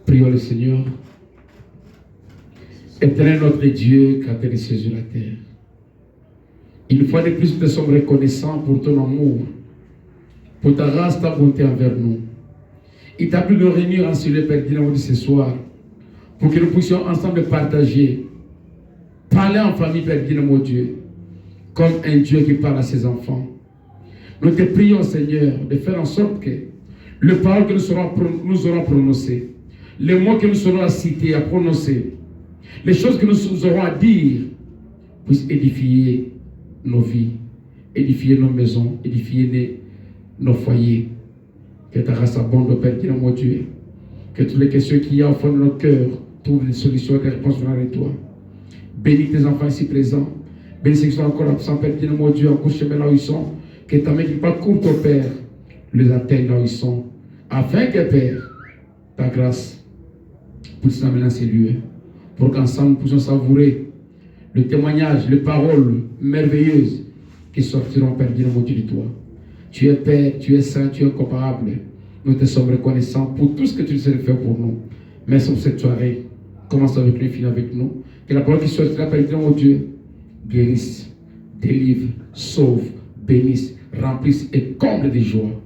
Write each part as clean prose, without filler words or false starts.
Prions le Seigneur. Éternel notre Dieu, créateur des cieux et de la terre. Une fois de plus, nous te sommes reconnaissants pour ton amour, pour ta grâce, ta bonté envers nous. Il t'a plu de nous réunir en ce lieu, Père Dynamo, de ce soir, pour que nous puissions ensemble partager, parler en famille, Père Dynamo, Dieu, comme un Dieu qui parle à ses enfants. Nous te prions, Seigneur, de faire en sorte que les paroles que nous aurons prononcées, les mots que nous serons à citer, à prononcer, les choses que nous aurons à dire, puissent édifier nos vies, édifier nos maisons, édifier nos foyers. Que ta grâce abonde, Père, qui est mon Dieu. Que toutes les questions qu'il y a au fond de nos cœurs trouvent des solutions et des réponses venant de toi. Bénis tes enfants ici présents. Bénis ceux qui sont encore absents, Père, qui est mon Dieu, en cours chemin là où ils sont. Que ta main qui parcourt, ton Père, les atteigne là où ils sont. Afin que, Père, ta grâce puisse nous amener dans ces lieux. Pour qu'ensemble nous puissions savourer le témoignage, les paroles merveilleuses qui sortiront, Père, Dieu, mon Dieu, de toi. Tu es Père, tu es Saint, tu es incomparable. Nous te sommes reconnaissants pour tout ce que tu sais faire pour nous. Merci pour cette soirée. Commence avec nous, finis avec nous. Que la parole qui sortira, Père, Dieu, mon Dieu, guérisse, délivre, sauve, bénisse, remplisse et comble de joie.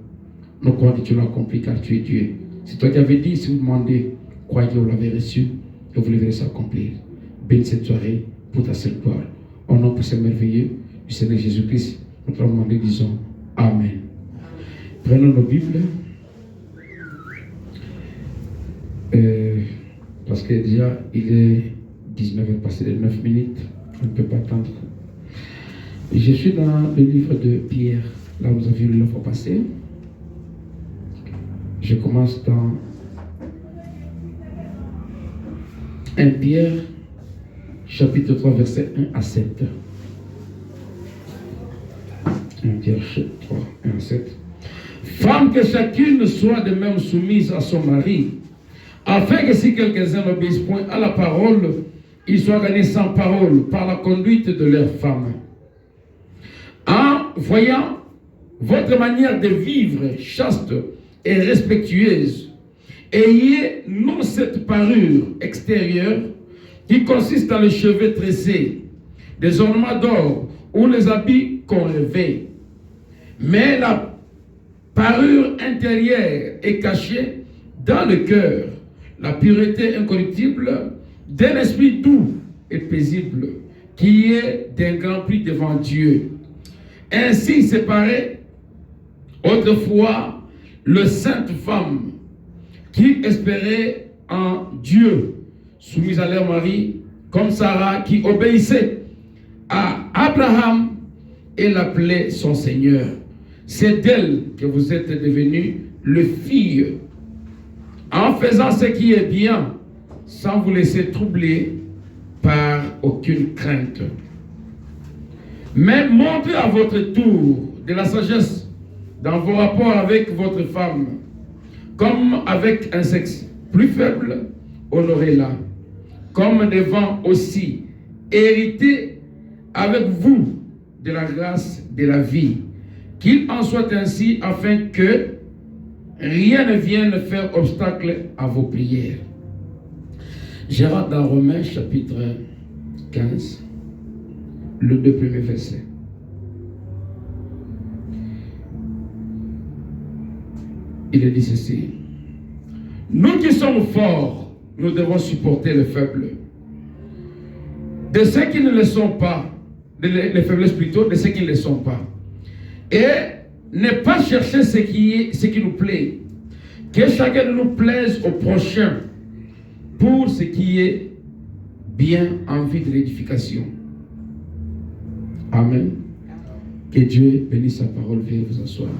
Nous croyons que tu l'as accompli car tu es Dieu. C'est toi qui avais dit, si vous demandez, croyez que vous l'avez reçu et vous le verrez s'accomplir. Bénis cette soirée pour ta seule gloire. Au nom de ce merveilleux du Seigneur Jésus-Christ, nous te demandons, disons Amen. Prenons nos Bibles. Parce que déjà, il est 19 heures passé de 9 minutes. On ne peut pas attendre. Je suis dans le livre de Pierre. Là, vous avez vu le fois passé. Je commence dans 1 Pierre, chapitre 3, versets 1 à 7. 1 Pierre 3, 1 à 7. Femme, que chacune soit de même soumise à son mari, afin que si quelques-uns n'obéissent point à la parole, ils soient gagnés sans parole par la conduite de leur femme. En voyant votre manière de vivre chaste et respectueuse, ayez non cette parure extérieure qui consiste dans les cheveux tressés, des ornements d'or ou les habits qu'on revêt, mais la parure intérieure est cachée dans le cœur, la pureté incorruptible d'un esprit doux et paisible, qui est d'un grand prix devant Dieu. Ainsi séparée autrefois le sainte femme qui espérait en Dieu, soumise à leur mari, comme Sarah qui obéissait à Abraham et l'appelait son Seigneur. C'est d'elle que vous êtes devenus le fille, en faisant ce qui est bien, sans vous laisser troubler par aucune crainte. Mais montrez à votre tour de la sagesse dans vos rapports avec votre femme, comme avec un sexe plus faible, honorez-la, comme devant aussi hériter avec vous de la grâce de la vie, qu'il en soit ainsi afin que rien ne vienne faire obstacle à vos prières. Je rentre dans Romains chapitre 15, le 2 premiers versets. Il est dit ceci: nous qui sommes forts, nous devons supporter les faibles. De ceux qui ne le sont pas, les faiblesses plutôt, de ceux qui ne le sont pas. Et ne pas chercher ce qui nous plaît. Que chacun de nous plaise au prochain pour ce qui est bien en vue de l'édification. Amen. Que Dieu bénisse sa parole. Veuillez vous asseoir.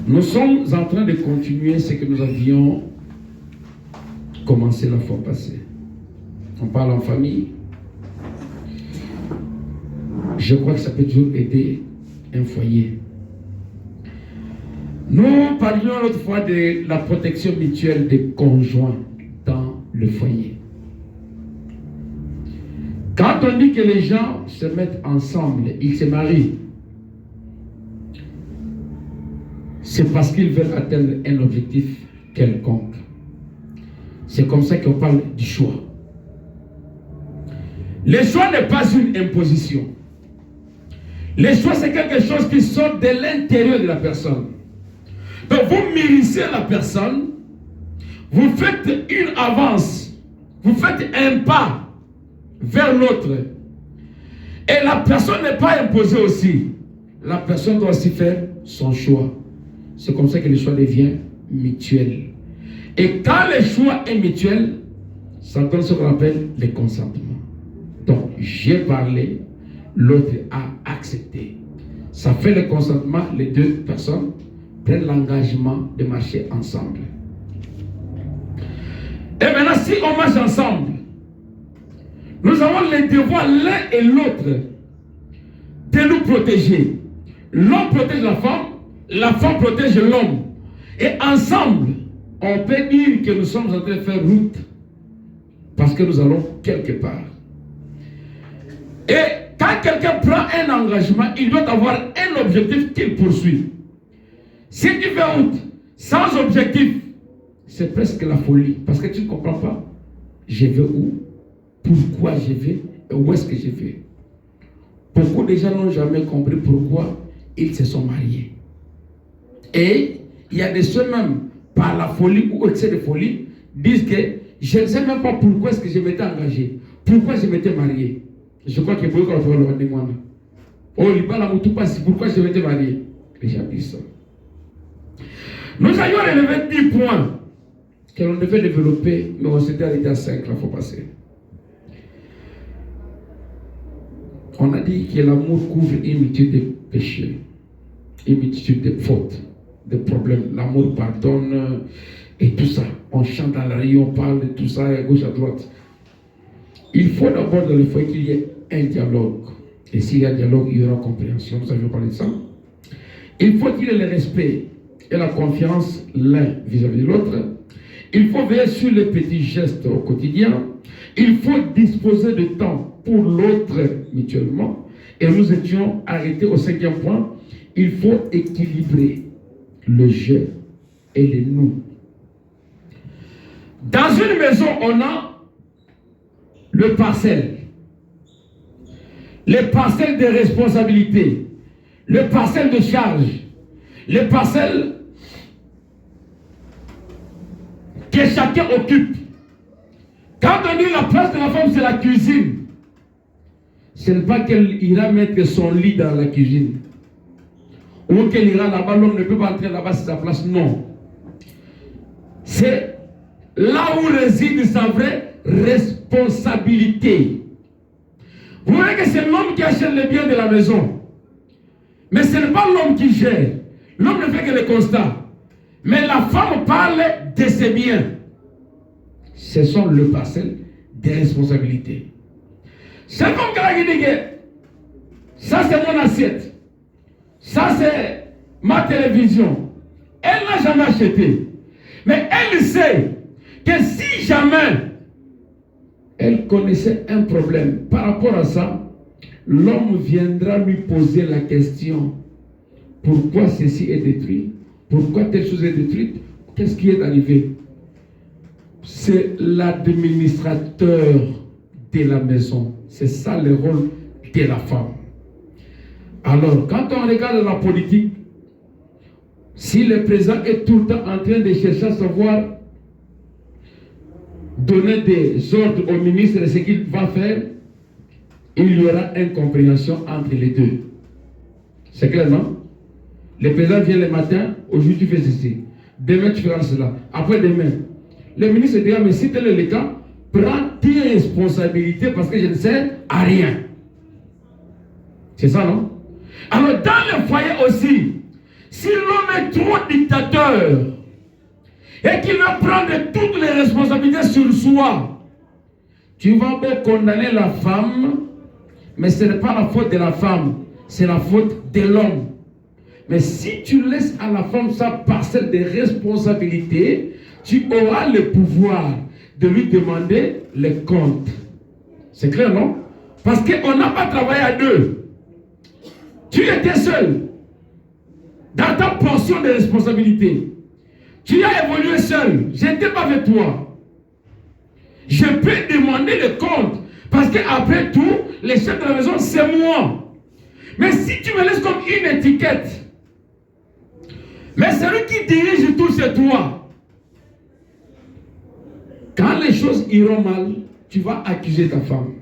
Nous sommes en train de continuer ce que nous avions commencé la fois passée. On parle en famille. Je crois que ça peut toujours aider un foyer. Nous parlions l'autre fois de la protection mutuelle des conjoints dans le foyer. Quand on dit que les gens se mettent ensemble, ils se marient, c'est parce qu'ils veulent atteindre un objectif quelconque. C'est comme ça qu'on parle du choix. Le choix n'est pas une imposition. Le choix, c'est quelque chose qui sort de l'intérieur de la personne. Donc, vous mûrissez la personne, vous faites une avance, vous faites un pas vers l'autre. Et la personne n'est pas imposée aussi. La personne doit aussi faire son choix. C'est comme ça que le choix devient mutuel. Et quand le choix est mutuel, ça donne ce qu'on appelle le consentement. Donc, j'ai parlé, l'autre a accepté. Ça fait le consentement, les deux personnes prennent l'engagement de marcher ensemble. Et maintenant, si on marche ensemble, nous avons le devoir l'un et l'autre de nous protéger. L'homme protège la femme protège l'homme. Et ensemble, on peut dire que nous sommes en train de faire route parce que nous allons quelque part. Et quand quelqu'un prend un engagement, il doit avoir un objectif qu'il poursuit. Si tu fais route sans objectif, c'est presque la folie. Parce que tu ne comprends pas. Je vais où? Pourquoi je vais? Et où est-ce que je vais? Beaucoup de gens n'ont jamais compris pourquoi ils se sont mariés. Et il y a des ceux même, par la folie ou excès de folie, disent que je ne sais même pas pourquoi est-ce que je m'étais engagé. Pourquoi je m'étais marié. Je crois que beaucoup de gens le monde. Oh, pourquoi je m'étais marié. Les gens disent ça. Nous avions relevé 10 points que l'on devait développer, mais on s'était arrêté à 5, il faut passer. On a dit que l'amour couvre une multitude de péchés, une multitude de fautes, de problèmes. L'amour pardonne et tout ça. On chante dans la rue, on parle de tout ça à gauche, à droite. Il faut d'abord dans le foyer qu'il y ait un dialogue. Et s'il y a dialogue, il y aura compréhension. Nous avions parlé de ça. Il faut qu'il y ait le respect et la confiance l'un vis-à-vis de l'autre. Il faut veiller sur les petits gestes au quotidien. Il faut disposer de temps pour l'autre mutuellement. Et nous étions arrêtés au 5e point. Il faut équilibrer le je et le nous. Dans une maison, on a le parcelle. Les parcelles de responsabilité. Le parcelle de charge. Les parcelles que chacun occupe. Quand on dit la place de la femme, c'est la cuisine. Ce n'est pas qu'elle ira mettre son lit dans la cuisine. Ou qu'elle ira là-bas, l'homme ne peut pas entrer là-bas, c'est sa place. Non. C'est là où réside sa vraie responsabilité. Vous voyez que c'est l'homme qui achète les biens de la maison. Mais ce n'est pas l'homme qui gère. L'homme ne fait que le constat. Mais la femme parle de ses biens. Ce sont le parcelle des responsabilités. C'est comme quelqu'un qui dit que ça c'est mon assiette. Ça c'est ma télévision. Elle n'a jamais acheté. Mais elle sait que si jamais elle connaissait un problème par rapport à ça, l'homme viendra lui poser la question. Pourquoi ceci est détruit? Pourquoi telle chose est détruite? Qu'est-ce qui est arrivé? C'est l'administrateur de la maison. C'est ça le rôle de la femme. Alors, quand on regarde la politique, si le président est tout le temps en train de chercher à savoir donner des ordres au ministre de ce qu'il va faire, il y aura incompréhension entre les deux. C'est clair, non? Le président vient le matin, aujourd'hui tu fais ceci, demain tu feras cela, après-demain. Le ministre dira, mais si tel est le cas, prends tes responsabilités parce que je ne sers à rien. C'est ça, non? Alors, dans le foyer aussi, si l'homme est trop dictateur et qu'il veut prendre toutes les responsabilités sur soi, tu vas beau condamner la femme, mais ce n'est pas la faute de la femme, c'est la faute de l'homme. Mais si tu laisses à la femme sa parcelle de responsabilité, tu auras le pouvoir de lui demander les comptes. C'est clair, non? Parce qu'on n'a pas travaillé à deux. Tu étais seul dans ta portion de responsabilité. Tu as évolué seul. Je n'étais pas avec toi. Je peux demander le compte. Parce qu'après tout, les chefs de la maison, c'est moi. Mais si tu me laisses comme une étiquette, mais celui qui dirige tout, c'est toi. Quand les choses iront mal, tu vas accuser ta femme.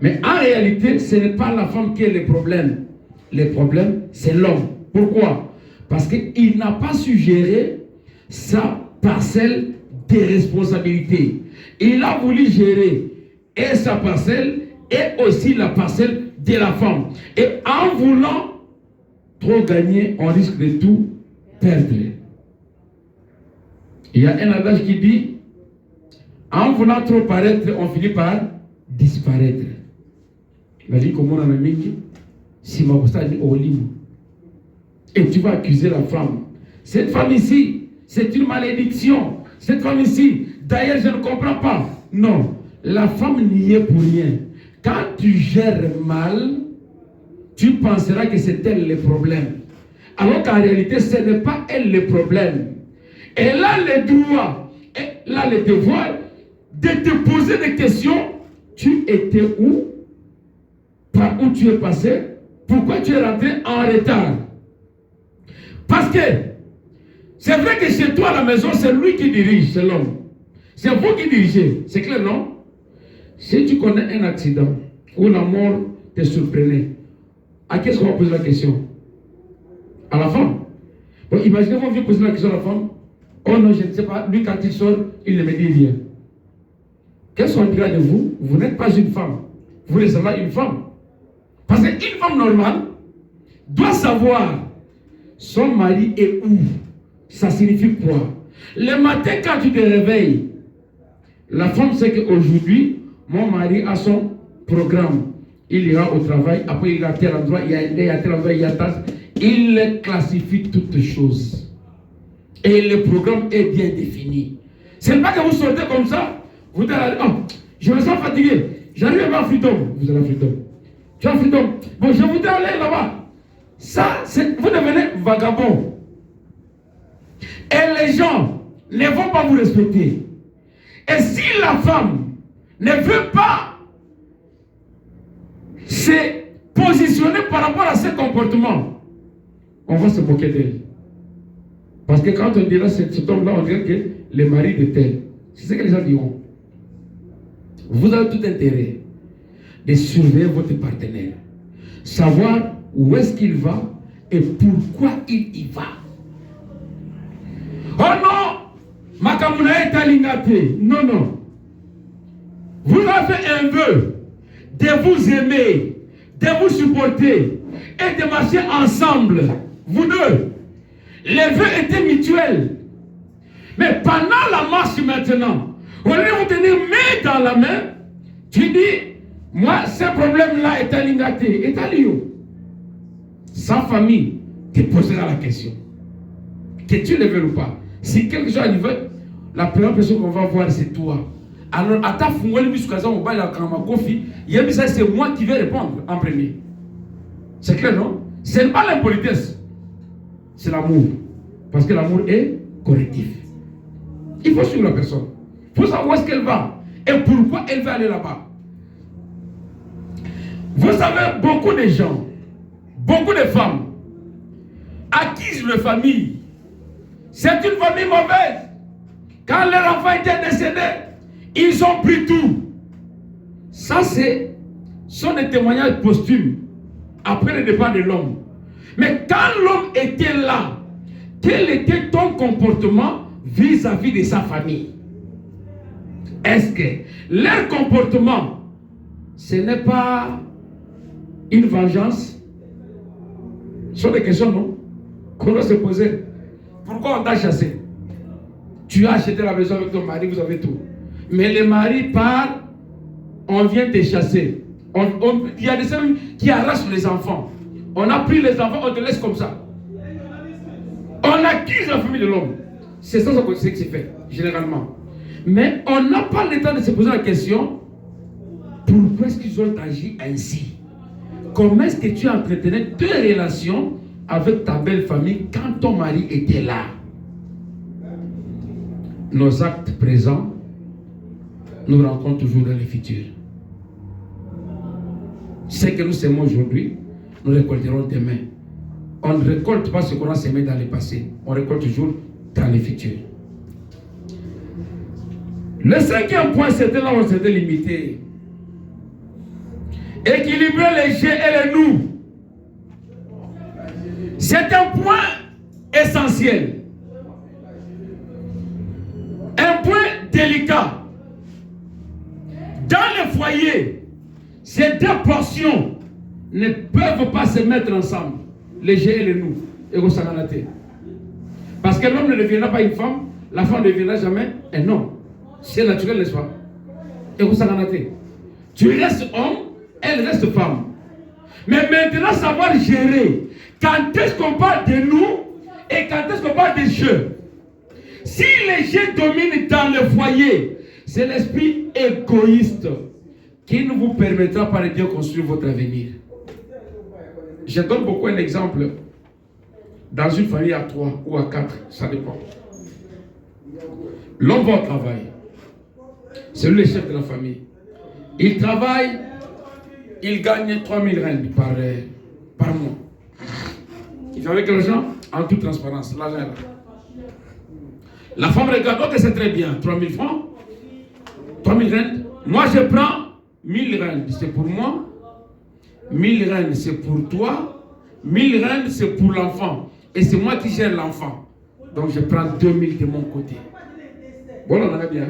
Mais en réalité, ce n'est pas la femme qui a le problème. Le problème, c'est l'homme. Pourquoi? Parce qu'il n'a pas su gérer sa parcelle de responsabilité. Il a voulu gérer et sa parcelle et aussi la parcelle de la femme. Et en voulant trop gagner, on risque de tout perdre. Il y a un adage qui dit, en voulant trop paraître, on finit par disparaître. Il a dit comment on a mis, si ma dit au lit. Et tu vas accuser la femme. Cette femme ici, c'est une malédiction. Cette femme ici, d'ailleurs, je ne comprends pas. Non, la femme n'y est pour rien. Quand tu gères mal, tu penseras que c'est elle le problème. Alors qu'en réalité, ce n'est pas elle le problème. Elle a le droit, elle a le devoir de te poser des questions. Tu étais où? Par où tu es passé? Pourquoi tu es rentré en retard? Parce que c'est vrai que chez toi à la maison, c'est lui qui dirige, c'est l'homme. C'est vous qui dirigez, c'est clair, non? Si tu connais un accident où la mort te surprenait, à qui est-ce qu'on va poser la question? À la femme. Bon, imaginez, on vient poser la question à la femme. Oh non, je ne sais pas, lui quand il sort, il ne me dit rien. Qu'est-ce qu'on dira de vous? Vous n'êtes pas une femme. Vous êtes seulement une femme. Parce qu'une femme normale doit savoir son mari est où. Ça signifie quoi? Le matin, quand tu te réveilles, la femme sait qu'aujourd'hui, mon mari a son programme. Il ira au travail, après il ira à tel endroit, il y a un il y a tel endroit, il y a tel. Il classifie toutes choses. Et le programme est bien défini. Ce n'est pas que vous sortez comme ça, vous dites, oh, je me sens fatigué, j'arrive à Freedom. Vous allez à Freedom. Tu as Freedom. Bon, je voudrais aller là-bas. Ça, vous devenez vagabond. Et les gens ne vont pas vous respecter. Et si la femme ne veut pas se positionner par rapport à ce comportement, on va se moquer d'elle. Parce que quand on dira cet homme-là, on dirait que le mari de tel. C'est ce que les gens diront. Vous avez tout intérêt de surveiller votre partenaire. Savoir où est-ce qu'il va et pourquoi il y va. Oh non! Makamuna est alingate. Non, non. Vous avez fait un vœu de vous aimer, de vous supporter et de marcher ensemble. Vous deux. Les vœux étaient mutuels. Mais pendant la marche maintenant, au lieu de vous tenir main dans la main, tu dis, moi, ce problème-là est alingaté, est à Lyon. Sans famille, te posera la question. Que tu le veux ou pas. Si quelque chose arrive, la première personne qu'on va voir, c'est toi. Alors, à ta fungoli musukazan, on va la kamakofi, c'est moi qui vais répondre en premier. C'est clair, non? Ce n'est pas l'impolitesse. C'est l'amour. Parce que l'amour est correctif. Il faut suivre la personne. Il faut savoir où est-ce qu'elle va. Et pourquoi elle va aller là-bas. Vous savez, beaucoup de gens, beaucoup de femmes accusent la famille. C'est une famille mauvaise. Quand leur enfant était décédé, ils ont pris tout. Ça, sont des témoignages posthumes après le départ de l'homme. Mais quand l'homme était là, quel était ton comportement vis-à-vis de sa famille? Est-ce que leur comportement, ce n'est pas une vengeance? Ce sont des questions, non? Qu'on doit se poser. Pourquoi on t'a chassé? Tu as acheté la maison avec ton mari, vous avez tout. Mais le mari part, on vient te chasser. Il y a des hommes qui arrachent les enfants. On a pris les enfants, on te laisse comme ça. On accuse la famille de l'homme. C'est ça que c'est fait, généralement. Mais on n'a pas le temps de se poser la question, pourquoi est-ce qu'ils ont agi ainsi? Comment est-ce que tu entretenais tes relations avec ta belle famille quand ton mari était là? nos actes présents nous rencontrent toujours dans le futur. Ce que nous semons aujourd'hui, nous récolterons demain. On ne récolte pas ce qu'on a semé dans le passé. On récolte toujours dans le futur. Le cinquième point, c'était là où on s'était limité. Équilibrer les je et les nous. C'est un point essentiel. Un point délicat. Dans le foyer, ces deux portions ne peuvent pas se mettre ensemble. Les je et les nous. Et vous savez. Parce que l'homme ne deviendra pas une femme, la femme ne deviendra jamais un homme. C'est naturel, n'est-ce pas? Et vous savez. Tu restes homme, elle reste femme. Mais maintenant, savoir gérer. Quand est-ce qu'on parle de nous et quand est-ce qu'on parle des jeux? Si les jeux dominent dans le foyer, c'est l'esprit égoïste qui ne vous permettra pas de bien construire votre avenir. Je donne beaucoup un exemple. Dans une famille à 3 ou à 4, ça dépend. L'homme va au travail. C'est lui le chef de la famille. Il travaille, il gagne 3000 rand par mois. Il fait avec l'argent en toute transparence. L'argent est là. La femme regarde, ok, c'est très bien. 3000 francs, 3000 rand. Moi, je prends 1000 rand. C'est pour moi. 1000 rand, c'est pour toi. 1000 rand, c'est pour l'enfant. Et c'est moi qui gère l'enfant. Donc, je prends 2000 de mon côté. Bon, on en a bien.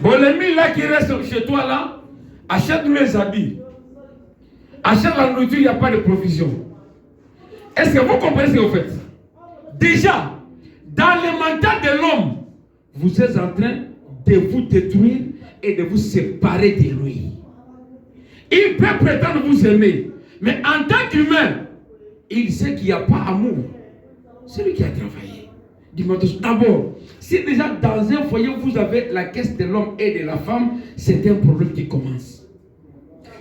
Bon, les 1000 là qui restent chez toi, là, achète-nous les habits. Achète la nourriture, il n'y a pas de provision. Est-ce que vous comprenez ce que vous faites? Déjà, dans le mental de l'homme, vous êtes en train de vous détruire et de vous séparer de lui. Il peut prétendre vous aimer, mais en tant qu'humain, il sait qu'il n'y a pas amour. C'est lui qui a travaillé. Dis-moi d'abord, si déjà dans un foyer vous avez la caisse de l'homme et de la femme, c'est un problème qui commence,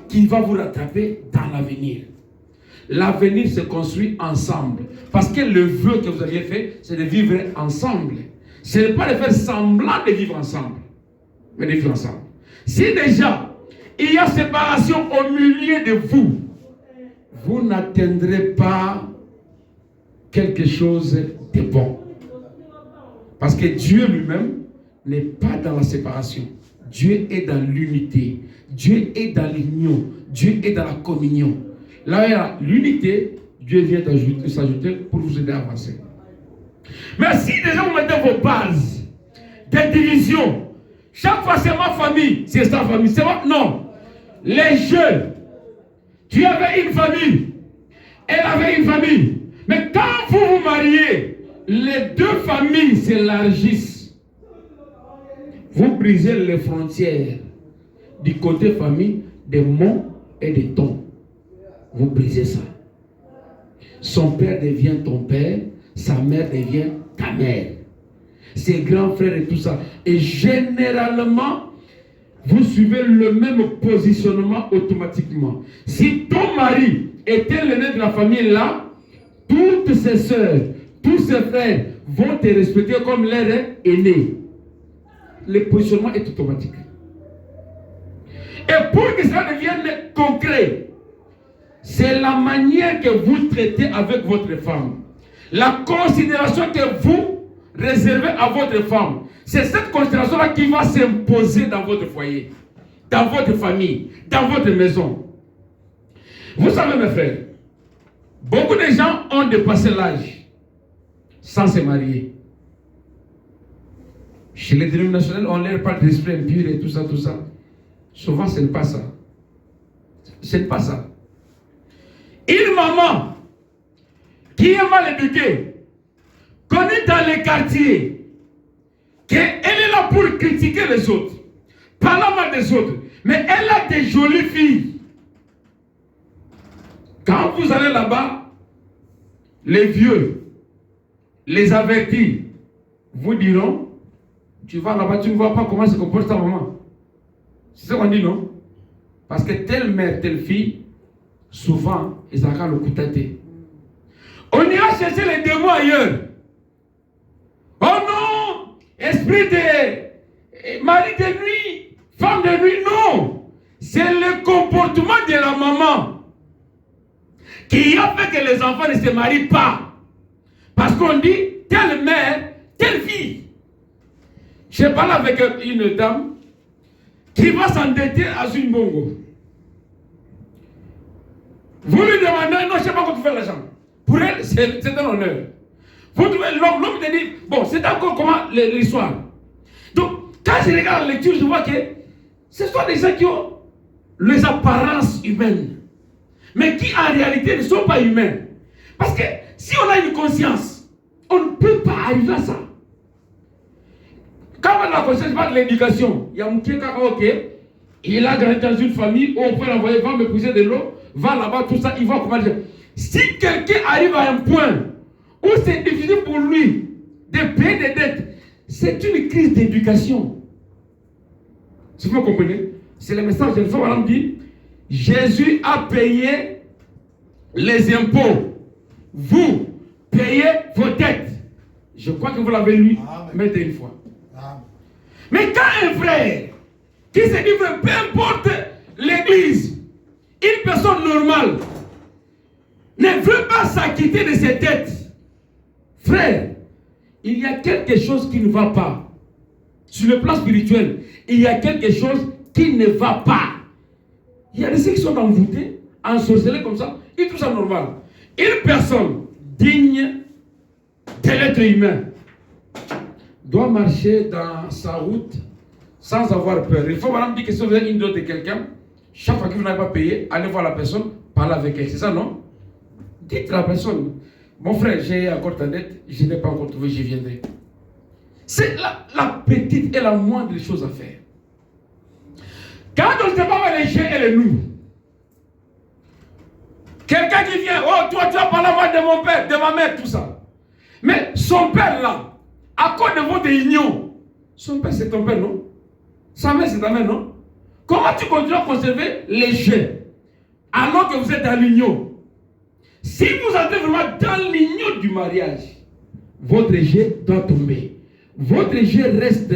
qui va vous rattraper dans l'avenir. L'avenir se construit ensemble. Parce que le vœu que vous aviez fait, c'est de vivre ensemble. Ce n'est pas de faire semblant de vivre ensemble, mais de vivre ensemble. Si déjà, il y a séparation au milieu de vous, vous n'atteindrez pas quelque chose de bon. Parce que Dieu lui-même n'est pas dans la séparation. Dieu est dans l'unité. Dieu est dans l'union. Dieu est dans la communion. Là où il y a l'unité, Dieu vient s'ajouter pour vous aider à avancer. Mais si déjà vous mettez vos bases de division, chaque fois c'est ma famille, c'est sa famille, c'est moi, non. Les jeux, tu avais une famille, elle avait une famille. Mais quand vous vous mariez, les deux familles s'élargissent. Vous brisez les frontières du côté famille de mon et de ton. Vous brisez ça. Son père devient ton père, sa mère devient ta mère. Ses grands frères et tout ça. Et généralement, vous suivez le même positionnement automatiquement. Si ton mari était l'aîné de la famille là, toutes ses soeurs, tous ses frères vont te respecter comme leur aîné. Le positionnement est automatique. Et pour que ça devienne concret, c'est la manière que vous traitez avec votre femme. La considération que vous réservez à votre femme. C'est cette considération-là qui va s'imposer dans votre foyer, dans votre famille, dans votre maison. Vous savez, mes frères, beaucoup de gens ont dépassé l'âge sans se marier. Chez les dénominationnels, on leur parle d'esprit impur et tout ça, tout ça. Souvent, ce n'est pas ça. Ce n'est pas ça. Une maman qui est mal éduquée, connue dans les quartiers, qu'elle est là pour critiquer les autres, parler mal des autres, mais elle a des jolies filles. Quand vous allez là-bas, les vieux, les avertis, vous diront, tu vas là-bas, tu ne vois pas comment se comporte ta maman. C'est ce qu'on dit, non? Parce que telle mère, telle fille, souvent, ils agarrent le couteau. On ira chercher les démons ailleurs. Oh non! esprit de mari de nuit, femme de nuit, non. C'est le comportement de la maman qui a fait que les enfants ne se marient pas. Parce qu'on dit, telle mère, telle fille. J'ai parlé avec une dame qui va s'endetter à une bongo. Vous lui demandez, non, je ne sais pas comment tu fais l'argent. Pour elle, c'est un honneur. Vous trouvez l'homme te dit, bon, c'est encore comment l'histoire. Donc, quand je regarde la lecture, je vois que ce sont des gens qui ont les apparences humaines, mais qui en réalité ne sont pas humains. Parce que si on a une conscience, on ne peut pas arriver à ça. Quand on a la conscience, je parle de l'éducation. Il y a un petit ok, il a grandi dans une famille où on peut l'envoyer, va me pousser de l'eau, va là-bas, tout ça, il va comment dire. Si quelqu'un arrive à un point où c'est difficile pour lui de payer des dettes, c'est une crise d'éducation. Si vous me comprenez, c'est le message de la fois où dit Jésus a payé les impôts. Vous payez vos dettes. Je crois que vous l'avez lu maintes une fois. Amen. Mais quand un frère qui se dit peu importe l'église, une personne normale ne veut pas s'acquitter de ses dettes, frère, il y a quelque chose qui ne va pas. Sur le plan spirituel, il y a quelque chose qui ne va pas. Il y a des gens qui sont envoûtés, ensorcelés comme ça, ils trouvent ça normal. Une personne digne de l'être humain doit marcher dans sa route sans avoir peur. Il faut vraiment dire que si vous avez une dot de quelqu'un, chaque fois que vous n'avez pas payé, allez voir la personne, parlez avec elle. C'est ça, non? Dites à la personne, mon frère, j'ai encore ta dette, je n'ai pas encore trouvé, j'y viendrai. C'est la petite et la moindre chose à faire. Quand on ne sait pas les chiens et les loups, quelqu'un qui vient, oh toi tu as parlé à moi de mon père, de ma mère, tout ça. Mais son père là, à cause de votre union, son père c'est ton père, non? Sa mère c'est ta mère, non? Comment tu continues à conserver les chiens alors que vous êtes dans l'union? Si vous êtes vraiment dans l'union du mariage, votre jet doit tomber. Votre jet reste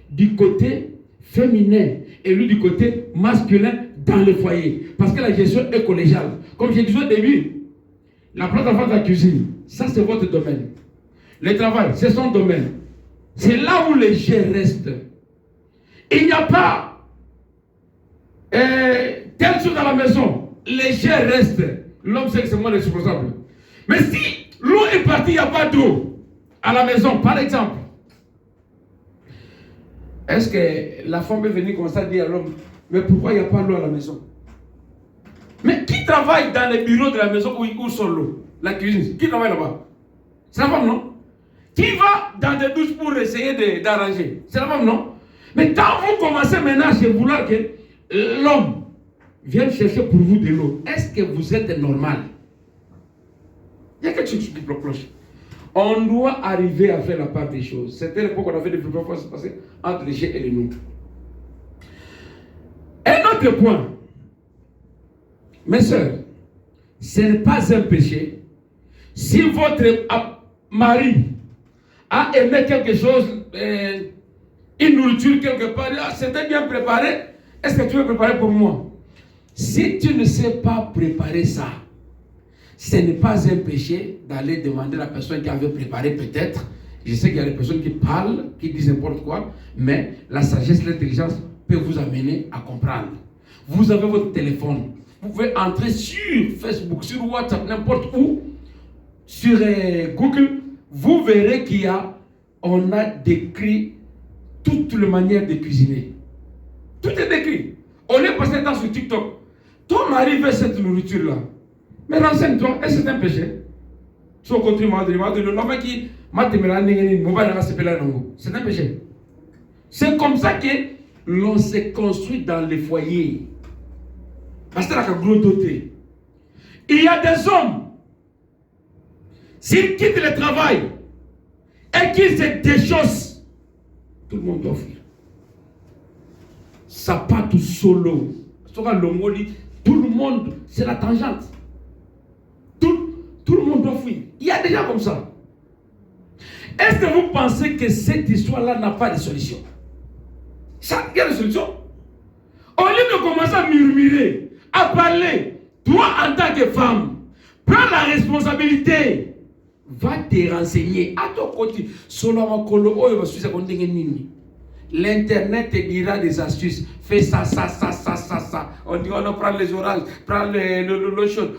du côté féminin et lui du côté masculin dans le foyer. Parce que la gestion est collégiale. Comme j'ai dit au début, la place d'enfant de la cuisine, ça c'est votre domaine. Le travail, c'est son domaine. C'est là où les jets restent. Il n'y a pas telle chose à la maison. Les jets restent. L'homme sait que c'est moi le responsable. Mais si l'eau est partie, il n'y a pas d'eau à la maison, par exemple, est-ce que la femme est venue comme ça dire à l'homme, mais pourquoi il n'y a pas d'eau à la maison? Mais qui travaille dans les bureaux de la maison où sont l'eau? La cuisine. Qui travaille là-bas? C'est la femme, non? Qui va dans des douches pour essayer d'arranger? C'est la femme, non? Mais quand vous commencez maintenant à vouloir que l'homme vienne chercher pour vous de l'eau, est-ce que vous êtes normal? Il y a quelque chose qui cloche. On doit arriver à faire la part des choses. C'était l'époque où on avait des problèmes qui se passaient entre les chiens et les nous. Un autre point, mes soeurs, ce n'est pas un péché si votre mari a aimé quelque chose, une nourriture quelque part, c'était bien préparé, est-ce que tu veux préparer pour moi? Si tu ne sais pas préparer ça, ce n'est pas un péché d'aller demander à la personne qui avait préparé peut-être. Je sais qu'il y a des personnes qui parlent, qui disent n'importe quoi, mais la sagesse, l'intelligence peut vous amener à comprendre. Vous avez votre téléphone, vous pouvez entrer sur Facebook, sur WhatsApp, n'importe où, sur Google, vous verrez on a décrit toutes les manières de cuisiner. Tout est décrit. On est passé dans sur TikTok. Ton mari veut cette nourriture-là. Mais renseigne-toi, est-ce que c'est un péché? C'est un péché. C'est comme ça que l'on s'est construit dans les foyers. Parce que il y a des hommes, s'ils quittent le travail et qu'ils se déchaussent, tout le monde doit fuir. Ça part tout solo. Tout le monde, c'est la tangente. Tout le monde doit fuir. Il y a des gens comme ça. Est-ce que vous pensez que cette histoire-là n'a pas de solution? Ça, il y a des solutions. Au lieu de commencer à murmurer, à parler, toi en tant que femme, prends la responsabilité. Va te renseigner. À ton côté, l'Internet te dira des astuces. Fais ça, ça, ça, ça, ça, ça. On dit, on prend les oranges, prends le chose.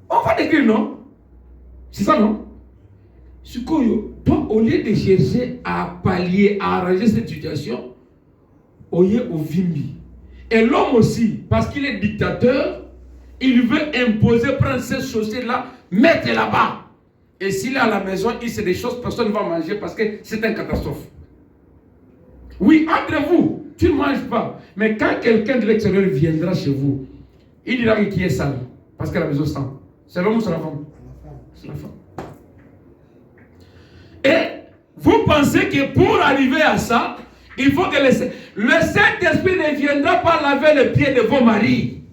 On va décrire, non? C'est ça, non? Toi, au lieu de chercher à pallier, à arranger cette situation, au lieu au vimbi. Et l'homme aussi, parce qu'il est dictateur, il veut imposer, prendre ces choses-là, mettre là-bas. Et s'il est à la maison, il sait des choses, personne ne va manger parce que c'est une catastrophe. Oui, entre vous, tu ne manges pas. Mais quand quelqu'un de l'extérieur viendra chez vous, il dira qu'il est sale. Parce que la maison sent. C'est l'homme ou c'est la femme? C'est la femme. Et vous pensez que pour arriver à ça, il faut que le Saint-Esprit ne viendra pas laver les pieds de vos maris.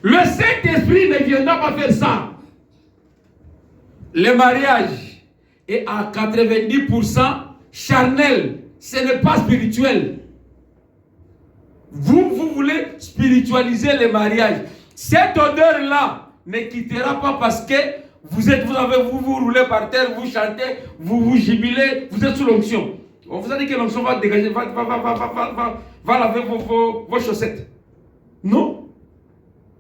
Le Saint-Esprit ne viendra pas faire ça. Le mariage est à 90% charnel. Ce n'est pas spirituel. Vous voulez spiritualiser le mariage. Cette odeur-là ne quittera pas parce que vous roulez par terre, vous chantez, vous jubilez, vous êtes sous l'onction. On vous a dit que l'onction va dégager, va laver vos chaussettes. Non.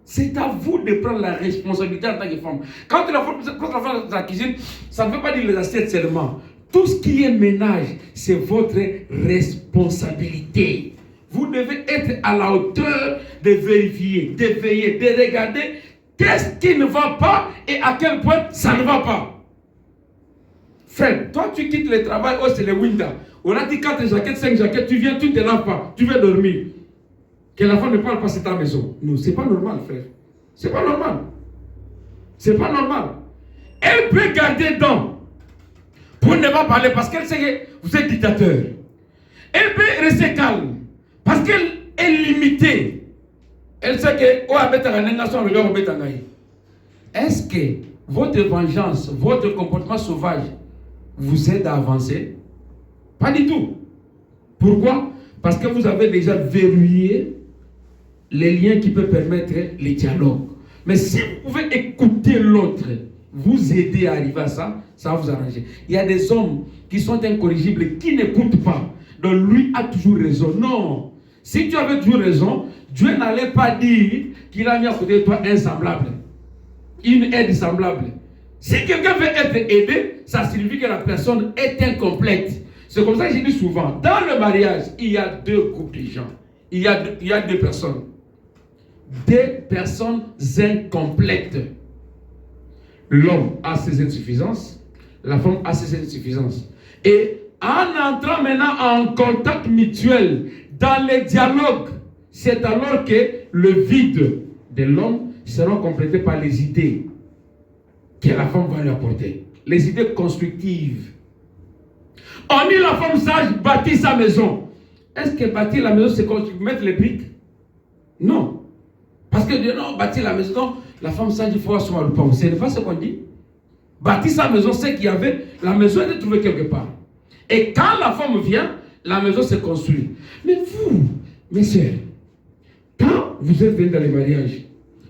C'est à vous de prendre la responsabilité en tant que femme. Quand la femme est dans la cuisine, ça ne veut pas dire les assiettes seulement. Tout ce qui est ménage, c'est votre responsabilité. Vous devez être à la hauteur de vérifier, de veiller, de regarder qu'est-ce qui ne va pas et à quel point ça ne va pas. Frère, toi tu quittes le travail, oh c'est le winter. On a dit 4 jaquettes, 5 jaquettes, tu viens, tu ne te laves pas, tu veux dormir. Que la femme ne parle pas, c'est ta maison. Non, c'est pas normal, frère. C'est pas normal. C'est pas normal. Elle peut garder dans pour ne pas parler parce qu'elle sait que vous êtes dictateur. Elle peut rester calme parce qu'elle est limitée. Elle sait que est-ce que votre vengeance, votre comportement sauvage vous aide à avancer? Pas du tout. Pourquoi? Parce que vous avez déjà verrouillé les liens qui peuvent permettre les dialogues. Mais si vous pouvez écouter l'autre, vous aider à arriver à ça, ça va vous arranger. Il y a des hommes qui sont incorrigibles, qui n'écoutent pas. Donc lui a toujours raison. Non. Si tu avais toujours raison, Dieu n'allait pas dire qu'il a mis à côté de toi un semblable. Une aide semblable. Si quelqu'un veut être aidé, ça signifie que la personne est incomplète. C'est comme ça que je dis souvent, dans le mariage, il y a 2 groupes de gens. Il y a 2 personnes. 2 personnes incomplètes. L'homme a ses insuffisances, la femme a ses insuffisances. Et en entrant maintenant en contact mutuel dans les dialogues, c'est alors que le vide de l'homme sera complété par les idées que la femme va lui apporter. Les idées constructives. On dit la femme sage bâtit sa maison. Est-ce que bâtir la maison, c'est mettre les briques? Non. Parce que non, bâtir la maison, la femme sage, il faut assumer le pain. Ce n'est pas ce qu'on dit. Bâtir sa maison, c'est qu'il y avait, la maison était trouvée quelque part. Et quand la femme vient, la maison se construit. Mais vous, mes sœurs, quand vous êtes venus dans les mariages,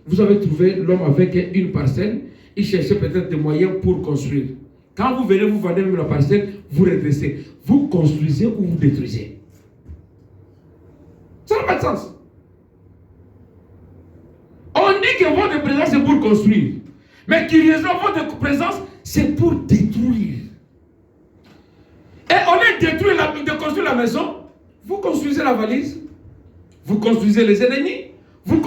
vous avez trouvé l'homme avec une parcelle, il cherchait peut-être des moyens pour construire. Quand vous venez, vous vendez même la parcelle, vous redressez. Vous construisez ou vous détruisez. Ça n'a pas de sens. On dit que votre présence c'est pour construire. Mais curieusement, votre présence c'est pour détruire. Et on est détruit de construire la maison. Vous construisez la valise. Vous construisez les ennemis. Donc,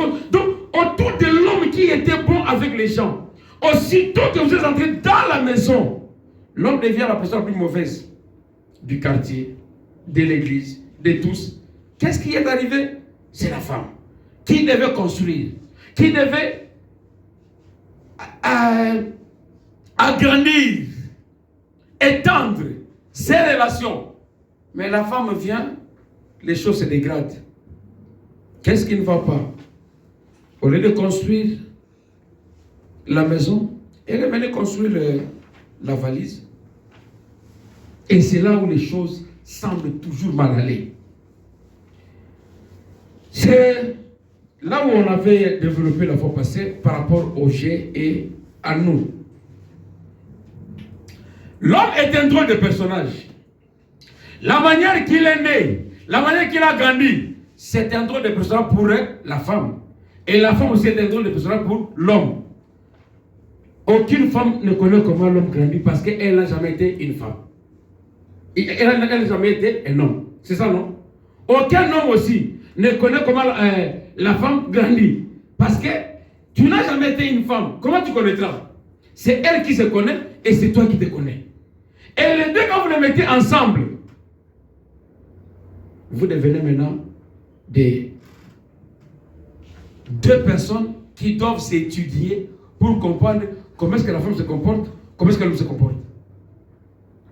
autour de l'homme qui était bon avec les gens, aussitôt que vous êtes entré dans la maison, l'homme devient la personne la plus mauvaise du quartier, de l'église, de tous. Qu'est-ce qui est arrivé? C'est la femme qui devait construire, qui devait agrandir, étendre ses relations. Mais la femme vient, les choses se dégradent. Qu'est-ce qui ne va pas? Au lieu de construire la maison, elle est venue construire la valise. Et c'est là où les choses semblent toujours mal aller. C'est là où on avait développé la fois passée par rapport au G et à nous. L'homme est un drôle de personnage. La manière qu'il est né, la manière qu'il a grandi, c'est un drôle de personnage pour la femme. Et la femme aussi est un drôle de personnage pour l'homme. Aucune femme ne connaît comment l'homme grandit parce qu'elle n'a jamais été une femme. Elle n'a jamais été un homme. C'est ça, non? Aucun homme aussi ne connaît comment la femme grandit. Parce que tu n'as jamais été une femme. Comment tu connaîtras? C'est elle qui se connaît et c'est toi qui te connais. Et les deux, quand vous les mettez ensemble, vous devenez maintenant deux personnes qui doivent s'étudier pour comprendre comment est-ce que la femme se comporte, comment est-ce qu'elle se comporte.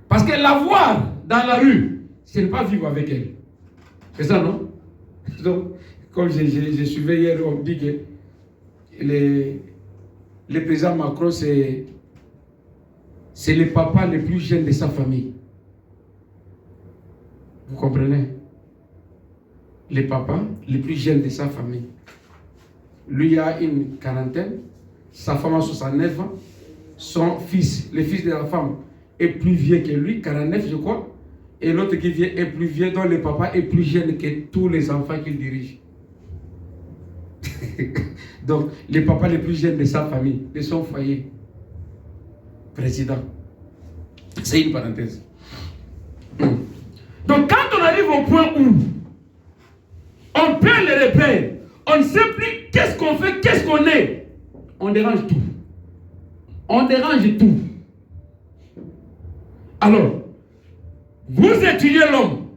Parce que la voir dans la rue, c'est ne pas vivre avec elle. C'est ça, non? Donc, comme je suivais hier, on dit que le président Macron, c'est le papa le plus jeune de sa famille. Vous comprenez? Le papa le plus jeune de sa famille. Lui a une quarantaine, sa femme a 69 ans, son fils, le fils de la femme, est plus vieux que lui, 49 je crois, et l'autre qui vient est plus vieux, dont le papa est plus jeune que tous les enfants qu'il dirige. Donc, le papa le plus jeune de sa famille, de son foyer, président. C'est une parenthèse. Donc, quand on arrive au point où on perd les repères, on ne sait plus qu'est-ce qu'on fait, qu'est-ce qu'on est, on dérange tout. On dérange tout. Alors, vous étudiez l'homme.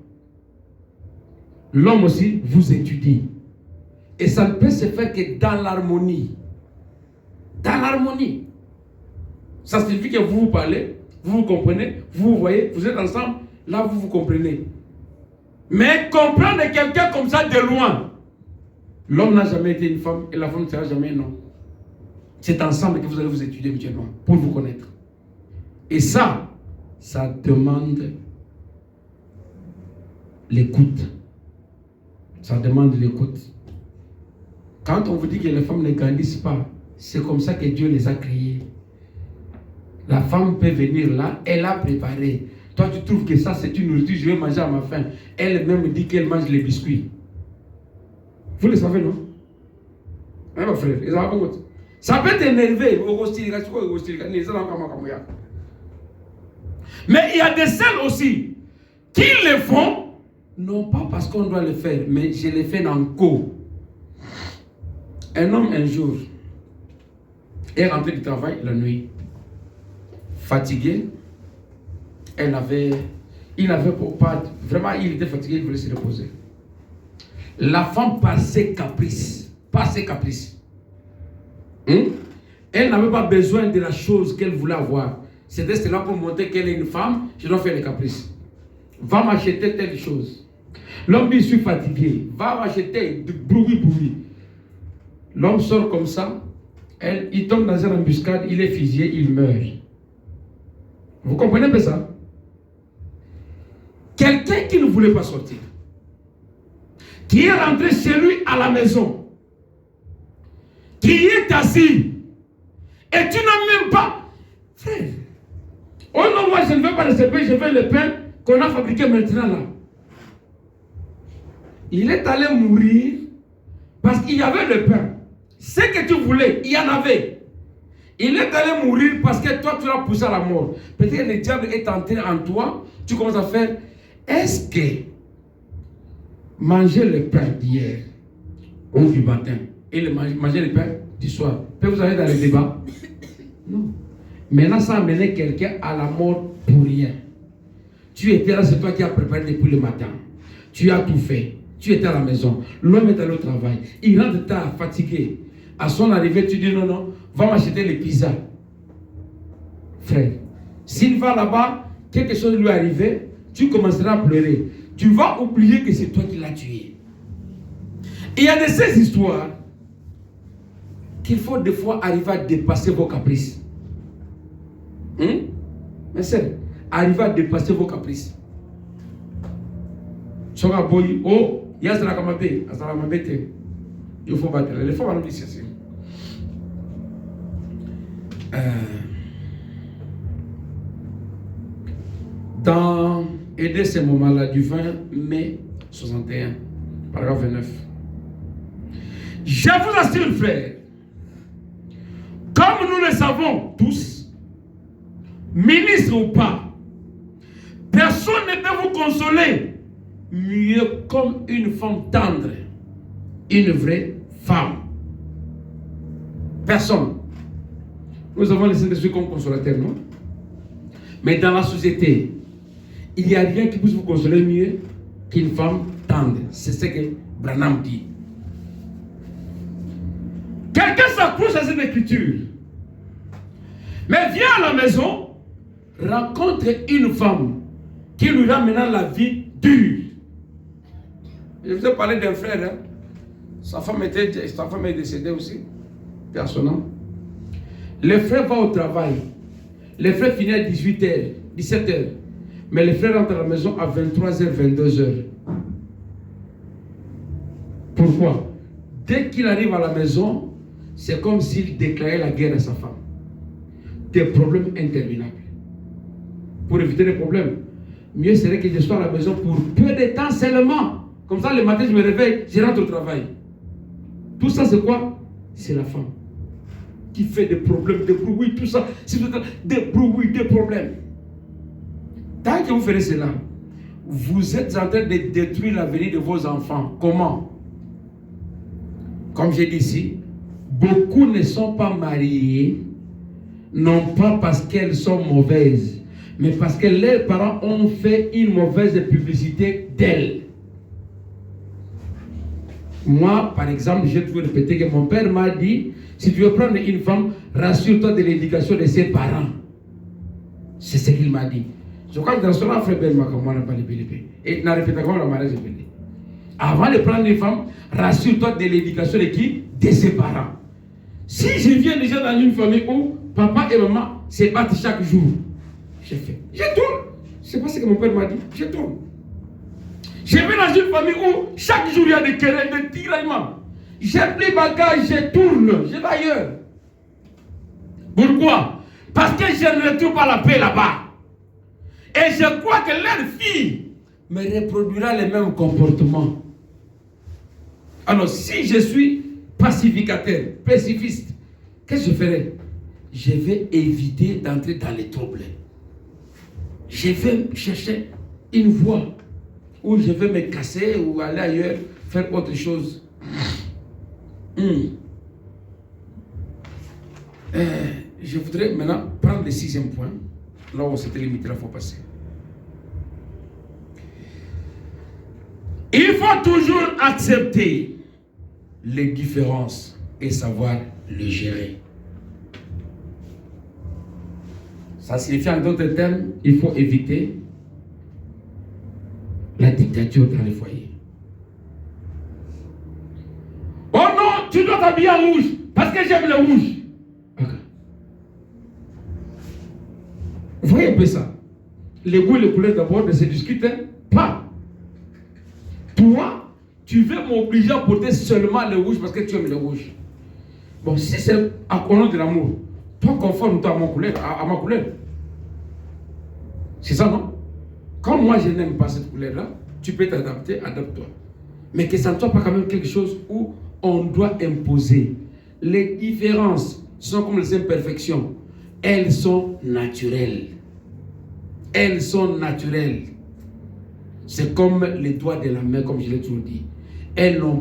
L'homme aussi vous étudie. Et ça ne peut se faire que dans l'harmonie. Dans l'harmonie. Ça signifie que vous vous parlez, vous vous comprenez, vous vous voyez, vous êtes ensemble, là vous vous comprenez. Mais comprendre quelqu'un comme ça de loin, l'homme n'a jamais été une femme et la femme ne sera jamais un homme. C'est ensemble que vous allez vous étudier mutuellement pour vous connaître. Et ça demande l'écoute. Ça demande l'écoute. Quand on vous dit que les femmes ne grandissent pas, c'est comme ça que Dieu les a créées. La femme peut venir là, elle a préparé. Toi, tu trouves que ça, c'est une nourriture, je vais manger à ma faim. Elle-même dit qu'elle mange les biscuits. Vous le savez, non? Hein, mon frère? Ça peut t'énerver. Mais il y a des celles aussi qui le font, non pas parce qu'on doit le faire, mais je le fais en co. Un homme, un jour, est rentré du travail la nuit, fatigué. Il n'avait pas, vraiment, il était fatigué, il voulait se reposer. La femme, par ses caprices, elle n'avait pas besoin de la chose qu'elle voulait avoir. C'était cela pour montrer qu'elle est une femme, je dois faire les caprices. Va m'acheter telle chose. L'homme dit, je suis fatigué. Va m'acheter du bruit. L'homme sort comme ça, il tombe dans une embuscade, il est fusillé, il meurt. Vous comprenez bien ça? Quelqu'un qui ne voulait pas sortir, qui est rentré chez lui à la maison, qui est assis, et tu n'as même pas... Frère, oh non, moi je ne veux pas le pain, je veux le pain qu'on a fabriqué maintenant là. Il est allé mourir parce qu'il y avait le pain. Ce que tu voulais, il y en avait. Il est allé mourir parce que toi tu l'as poussé à la mort. Peut-être que le diable est entré en toi, tu commences à faire, est-ce que manger le pain d'hier ou du matin et manger le pain du soir peut vous aller dans le débat? Non. Maintenant ça a amené quelqu'un à la mort pour rien. Tu étais là, c'est toi qui as préparé depuis le matin. Tu as tout fait. Tu étais à la maison. L'homme est allé au travail. Il rentre tard, fatigué. À son arrivée, tu dis non, va m'acheter les pizzas. Frère, s'il va là-bas, quelque chose lui est arrivé, tu commenceras à pleurer. Tu vas oublier que c'est toi qui l'as tué. Il y a de ces histoires qu'il faut des fois arriver à dépasser vos caprices. Mais c'est arrivez à dépasser vos caprices. Soka boy, oh, il y a ça il faut battre. Les femmes vont nous dire ceci. Dans aider ces moments-là du 20 mai 61, paragraphe 29. Je vous assure, frère, comme nous le savons tous, ministre ou pas, personne ne peut vous consoler mieux comme une femme tendre, une vraie femme. Personne. Nous avons le Saint-Esprit comme consolateur, non? Mais dans la société, il n'y a rien qui puisse vous consoler mieux qu'une femme tendre. C'est ce que Branham dit. Quelqu'un s'accroche à cette écriture, mais vient à la maison, rencontre une femme qui lui rend maintenant la vie dure. Je vous ai parlé d'un frère, hein? Sa femme est décédée aussi, personnellement. Le frère va au travail. Le frère finit à 18h, 17h. Mais le frère rentre à la maison à 23h, 22h. Pourquoi? Dès qu'il arrive à la maison, c'est comme s'il déclarait la guerre à sa femme. Des problèmes interminables. Pour éviter les problèmes, mieux serait que je sois à la maison pour peu de temps seulement. Comme ça, le matin, je me réveille, je rentre au travail. Tout ça, c'est quoi? C'est la femme qui fait des problèmes, des bruits, tout ça. C'est des bruits, des problèmes. Tant que vous ferez cela, vous êtes en train de détruire l'avenir de vos enfants. Comment? Comme j'ai dit ici, beaucoup ne sont pas mariés, non pas parce qu'elles sont mauvaises, mais parce que leurs parents ont fait une mauvaise publicité d'elles. Moi, par exemple, j'ai toujours répété que mon père m'a dit, si tu veux prendre une femme, rassure-toi de l'éducation de ses parents. C'est ce qu'il m'a dit. Je crois que dans ce moment, frère Belma, comme moi, n'a pas les bébés. Et n'a répété comment le mariage est belé. Avant de prendre une femme, rassure-toi de l'éducation de qui? De ses parents. Si je viens déjà dans une famille où papa et maman se battent chaque jour, je tourne. C'est pas ce que mon père m'a dit. Je tourne. Je vais dans une famille où chaque jour il y a des querelles, des tiraillements. J'ai pris bagage, je tourne, je vais ailleurs. Pourquoi? Parce que je ne retrouve pas la paix là-bas. Et je crois que leur fille me reproduira les mêmes comportements. Alors, si je suis pacificateur, pacifiste, qu'est-ce que je ferai? Je vais éviter d'entrer dans les troubles. Je vais chercher une voie où je vais me casser ou aller ailleurs, faire autre chose. Je voudrais maintenant prendre le 6e point. Là où c'était limité, là, il faut passer. Il faut toujours accepter les différences et savoir les gérer. Ça signifie en d'autres termes, il faut éviter la dictature dans les foyers. Oh non, tu dois t'habiller en rouge parce que j'aime le rouge. Okay. Vous voyez un peu ça? Les goûts et les couleurs d'abord ne se discutent pas. Toi, tu veux m'obliger à porter seulement le rouge parce que tu aimes le rouge. Bon, si c'est à cause de l'amour, toi conforme-toi à ma couleur. C'est ça, non? Quand moi je n'aime pas cette couleur-là, tu peux t'adapter, adapte-toi. Mais que ça ne soit pas quand même quelque chose où on doit imposer. Les différences sont comme les imperfections. Elles sont naturelles. Elles sont naturelles. C'est comme les doigts de la main, comme je l'ai toujours dit. Ils n'ont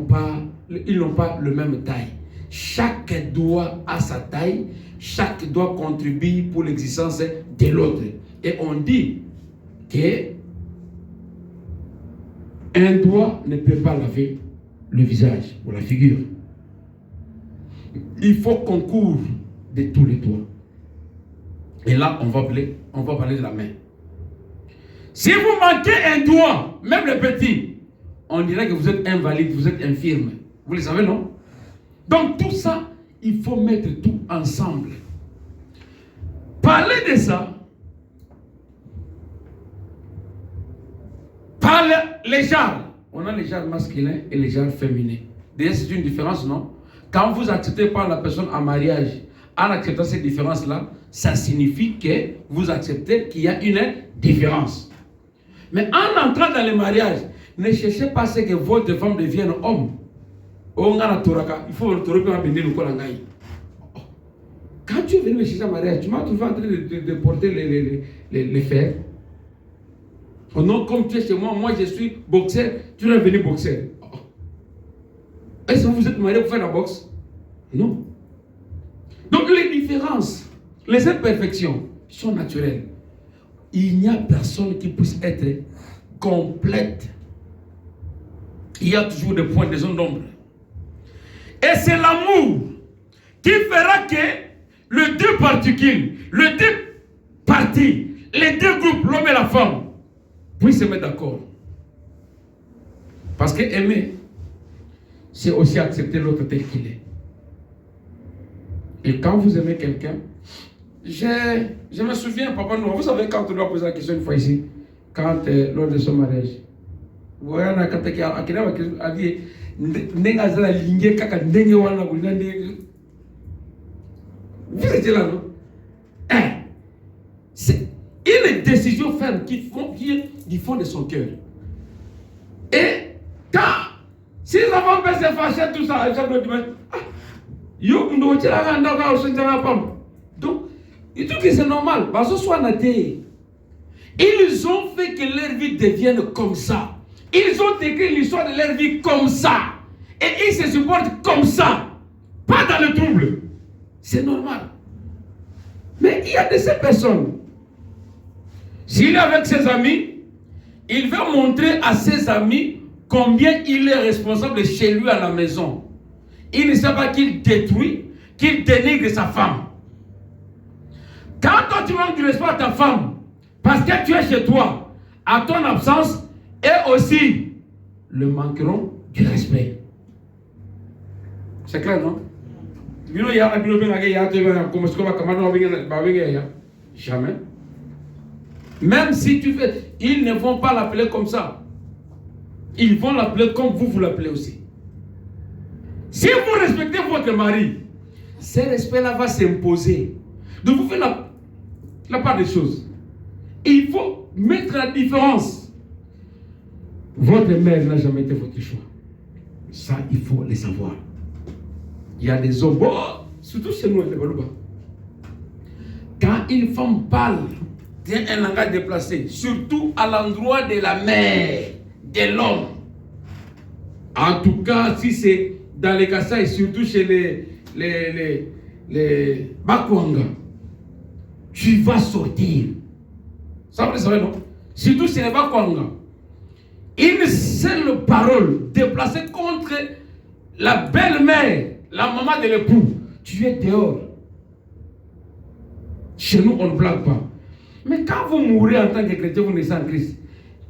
pas le même taille. Chaque doigt a sa taille. Chaque doigt contribue pour l'existence de l'autre. Et on dit que un doigt ne peut pas laver le visage ou la figure. Il faut qu'on couvre de tous les doigts. Et là, on va parler de la main. Si vous manquez un doigt, même le petit, on dirait que vous êtes invalide, vous êtes infirme. Vous le savez, non? Donc tout ça, il faut mettre tout ensemble. Parler de ça, les genres. On a les genres masculins et les genres féminins. D'ailleurs, c'est une différence, non? Quand vous acceptez pas la personne en mariage, en acceptant cette différence-là, ça signifie que vous acceptez qu'il y a une différence. Mais en entrant dans le mariage, ne cherchez pas à ce que votre femme devienne homme. Il faut le. Quand tu es venu me chercher un mariage, tu m'as trouvé en train de porter les fers. Oh non, comme tu es chez moi, moi je suis boxeur, tu es venu boxeur. Est-ce que vous êtes marié pour faire la boxe? Non. Donc les différences, les imperfections sont naturelles. Il n'y a personne qui puisse être complète. Il y a toujours des points, des zones d'ombre. Et c'est l'amour qui fera que les deux particules, les deux parties, les deux groupes, l'homme et la femme, puissent se mettre d'accord. Parce que aimer, c'est aussi accepter l'autre tel qu'il est. Et quand vous aimez quelqu'un, je me souviens, papa, vous savez, quand on lui a posé la question une fois ici, lors de son mariage, vous voyez, on a dit, vous étiez là, non? C'est une décision ferme qui vient du fond de son cœur. Et quand, si la femme peut se fâcher, tout ça, elle doit dire, donc, il dit que c'est normal, parce que soit naté. Ils ont fait que leur vie devienne comme ça. Ils ont écrit l'histoire de leur vie comme ça. Et ils se supportent comme ça. Pas dans le trouble. C'est normal. Mais il y a de ces personnes. S'il est avec ses amis, il veut montrer à ses amis combien il est responsable chez lui à la maison. Il ne sait pas qu'il détruit, qu'il dénigre sa femme. Quand toi tu manques du respect à ta femme, parce que tu es chez toi, à ton absence, et aussi le manqueront du respect. C'est clair, non? Jamais. Même si tu fais, ils ne vont pas l'appeler comme ça. Ils vont l'appeler comme vous l'appelez aussi. Si vous respectez votre mari, ce respect-là va s'imposer. Donc vous faites la part des choses. Il faut mettre la différence. Votre mère n'a jamais été votre choix. Ça, il faut le savoir. Il y a des hommes, surtout chez nous, quand une femme parle, tient un langage déplacé, surtout à l'endroit de la mère, de l'homme. En tout cas, si c'est dans les Kassai, surtout chez les Bakwanga, tu vas sortir. Ça vous le savez, non? Surtout chez les Bakwanga. Une seule parole déplacée contre la belle-mère, la maman de l'époux, tu es dehors. Chez nous, on ne blague pas. Mais quand vous mourrez en tant que chrétien, vous naissez en Christ,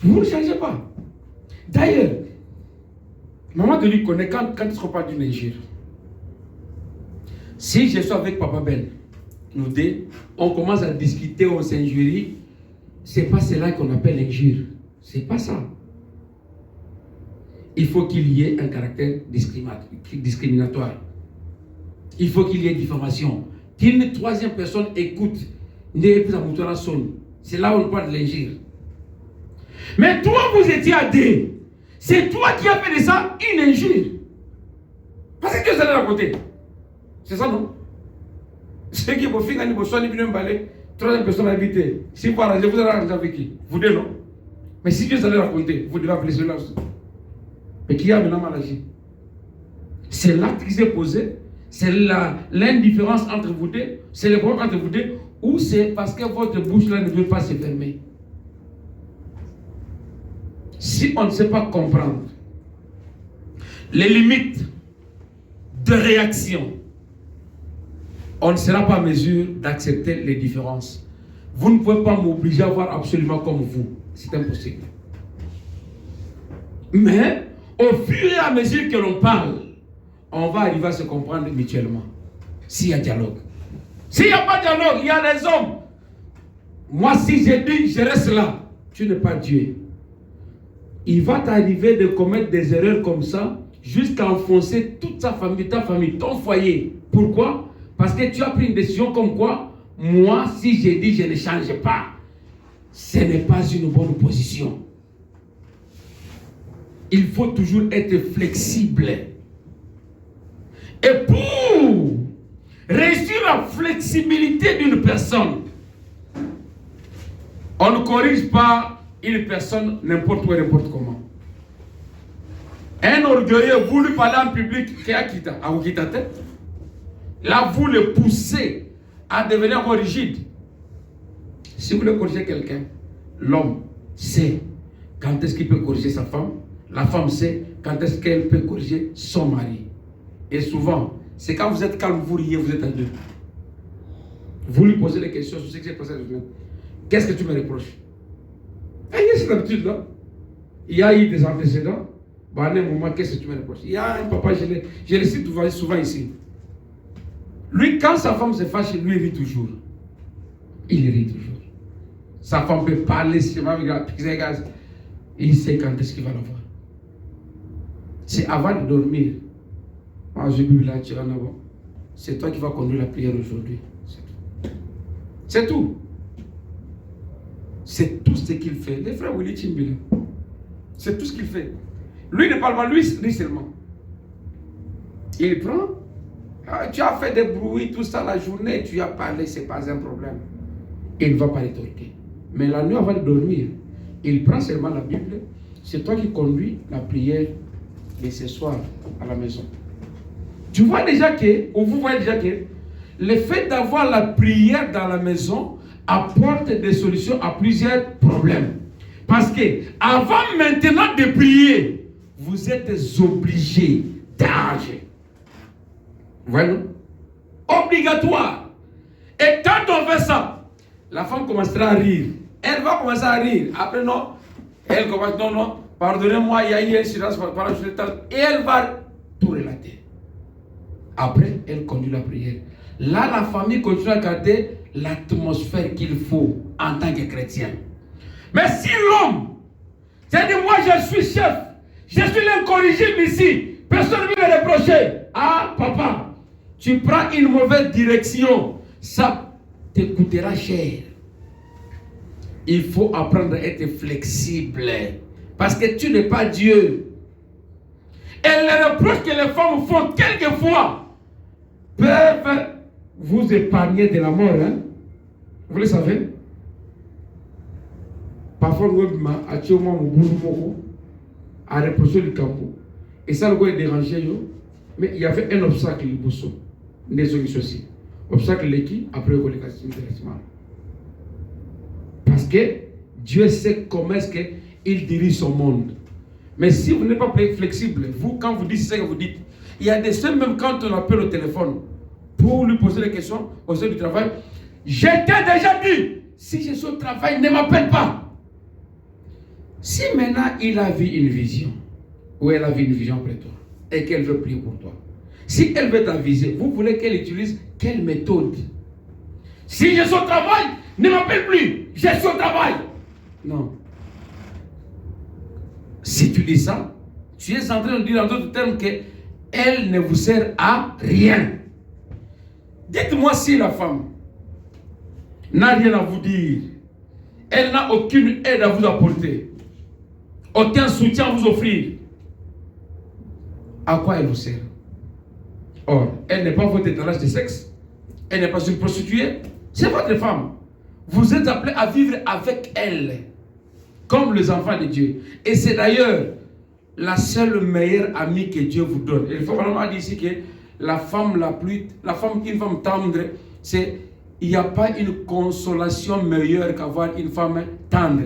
vous ne changez pas. D'ailleurs, maman de lui connaît quand il se parle d'une injure. Si je suis avec Papa Ben, nous deux, on commence à discuter, on s'injurie, c'est pas cela qu'on appelle l'injure. C'est pas ça. Il faut qu'il y ait un caractère discriminatoire. Il faut qu'il y ait diffamation. Qu'une troisième personne écoute, c'est là où on parle de l'injure. Mais toi, vous étiez à deux. C'est toi qui as fait de ça une injure. Parce que Dieu s'en est raconté. C'est ça, non? C'est qui, vous finissez, vous soignez, vous allez, troisième personne habitée. Si vous arrangez, vous allez arranger avec qui? Vous deux, non? Mais si Dieu s'en est raconté, vous devez appeler cela aussi. Mais qui a maintenant mal agi? C'est l'acte qui s'est posé. C'est l'indifférence entre vous deux. C'est le problème entre vous deux. Ou c'est parce que votre bouche là ne veut pas se fermer. Si on ne sait pas comprendre les limites de réaction, on ne sera pas en mesure d'accepter les différences. Vous ne pouvez pas m'obliger à voir absolument comme vous. C'est impossible. Mais, au fur et à mesure que l'on parle, on va arriver à se comprendre mutuellement. S'il y a dialogue. S'il n'y a pas de dialogue, il y a les hommes. Moi, si j'ai dit, je reste là. Tu n'es pas Dieu. il va t'arriver de commettre des erreurs comme ça, jusqu'à enfoncer toute ta famille, ton foyer. Pourquoi? Parce que tu as pris une décision comme quoi, moi, si j'ai dit je ne change pas, ce n'est pas une bonne position. Il faut toujours être flexible. Et pour réussir la flexibilité d'une personne, on ne corrige pas une personne n'importe où et n'importe comment. Un orgueilleux, vous lui parlez en public, là, vous le poussez à devenir encore rigide. Si vous voulez corriger quelqu'un, l'homme sait quand est-ce qu'il peut corriger sa femme, la femme sait quand est-ce qu'elle peut corriger son mari. Et souvent, c'est quand vous êtes calme, vous riez, vous êtes à deux. Vous lui posez des questions sur ce qui s'est passé. Qu'est-ce que tu me reproches? Il y a cette habitude-là. Il y a eu des antécédents. À un moment, qu'est-ce que tu me reproches? Il y a un papa, je le cite souvent ici. Lui, quand sa femme se fâche, lui, il rit toujours. Il rit toujours. Sa femme peut parler, il sait quand est-ce qu'il va l'avoir. C'est avant de dormir. C'est toi qui vas conduire la prière aujourd'hui. C'est tout. C'est tout ce qu'il fait. Les frères Willy Chimbila, c'est tout ce qu'il fait. Lui ne parle pas, lui seulement. Il prend. Tu as fait des bruits, tout ça la journée, tu as parlé, ce n'est pas un problème. Il ne va pas rétorquer. Mais la nuit avant de dormir, il prend seulement la Bible. C'est toi qui conduis la prière de ce soir à la maison. Tu vois déjà que, ou vous voyez déjà que, le fait d'avoir la prière dans la maison apporte des solutions à plusieurs problèmes. Parce que, avant maintenant de prier, vous êtes obligés d'arranger. Voilà. Obligatoire. Et quand on fait ça, la femme commencera à rire. Elle va commencer à rire. Après, non. Elle commence, non, pardonnez-moi, il y a eu un silence pendant le temps. Et elle va tout relater. Après, elle conduit la prière. Là, la famille continue à garder l'atmosphère qu'il faut en tant que chrétien. Mais si l'homme, c'est-à-dire moi je suis chef, je suis l'incorrigible ici, personne ne vient me reprocher. Ah, papa, tu prends une mauvaise direction, ça te coûtera cher. Il faut apprendre à être flexible, parce que tu n'es pas Dieu. Et les reproches que les femmes font quelquefois peuvent vous épargner de la mort. Hein? Vous le savez? Parfois, on a reproché le campo. Et ça, le gars est dérangé. Mais il y avait un obstacle. Obstacle qui après le parce que Dieu sait comment est-ce qu'il dirige son monde. Mais si vous n'êtes pas flexible, vous, quand vous dites ce que vous dites, il y a des semaines, même quand on appelle au téléphone pour lui poser des questions au sein du travail, je t'ai déjà dit, si je suis au travail, ne m'appelle pas. Si maintenant il a vu une vision, ou elle a vu une vision près de toi, et qu'elle veut prier pour toi, si elle veut t'aviser, vous voulez qu'elle utilise quelle méthode? Si je suis au travail, ne m'appelle plus, je suis au travail. Non. Si tu dis ça, tu es en train de dire en d'autres termes qu'elle ne vous sert à rien. Dites-moi si la femme n'a rien à vous dire, elle n'a aucune aide à vous apporter, aucun soutien à vous offrir, à quoi elle vous sert? Or, elle n'est pas votre étalage de sexe, elle n'est pas une prostituée, c'est votre femme. Vous êtes appelés à vivre avec elle, comme les enfants de Dieu. Et c'est d'ailleurs la seule meilleure amie que Dieu vous donne. Et il faut vraiment dire ici que une femme tendre, c'est, il n'y a pas une consolation meilleure qu'avoir une femme tendre.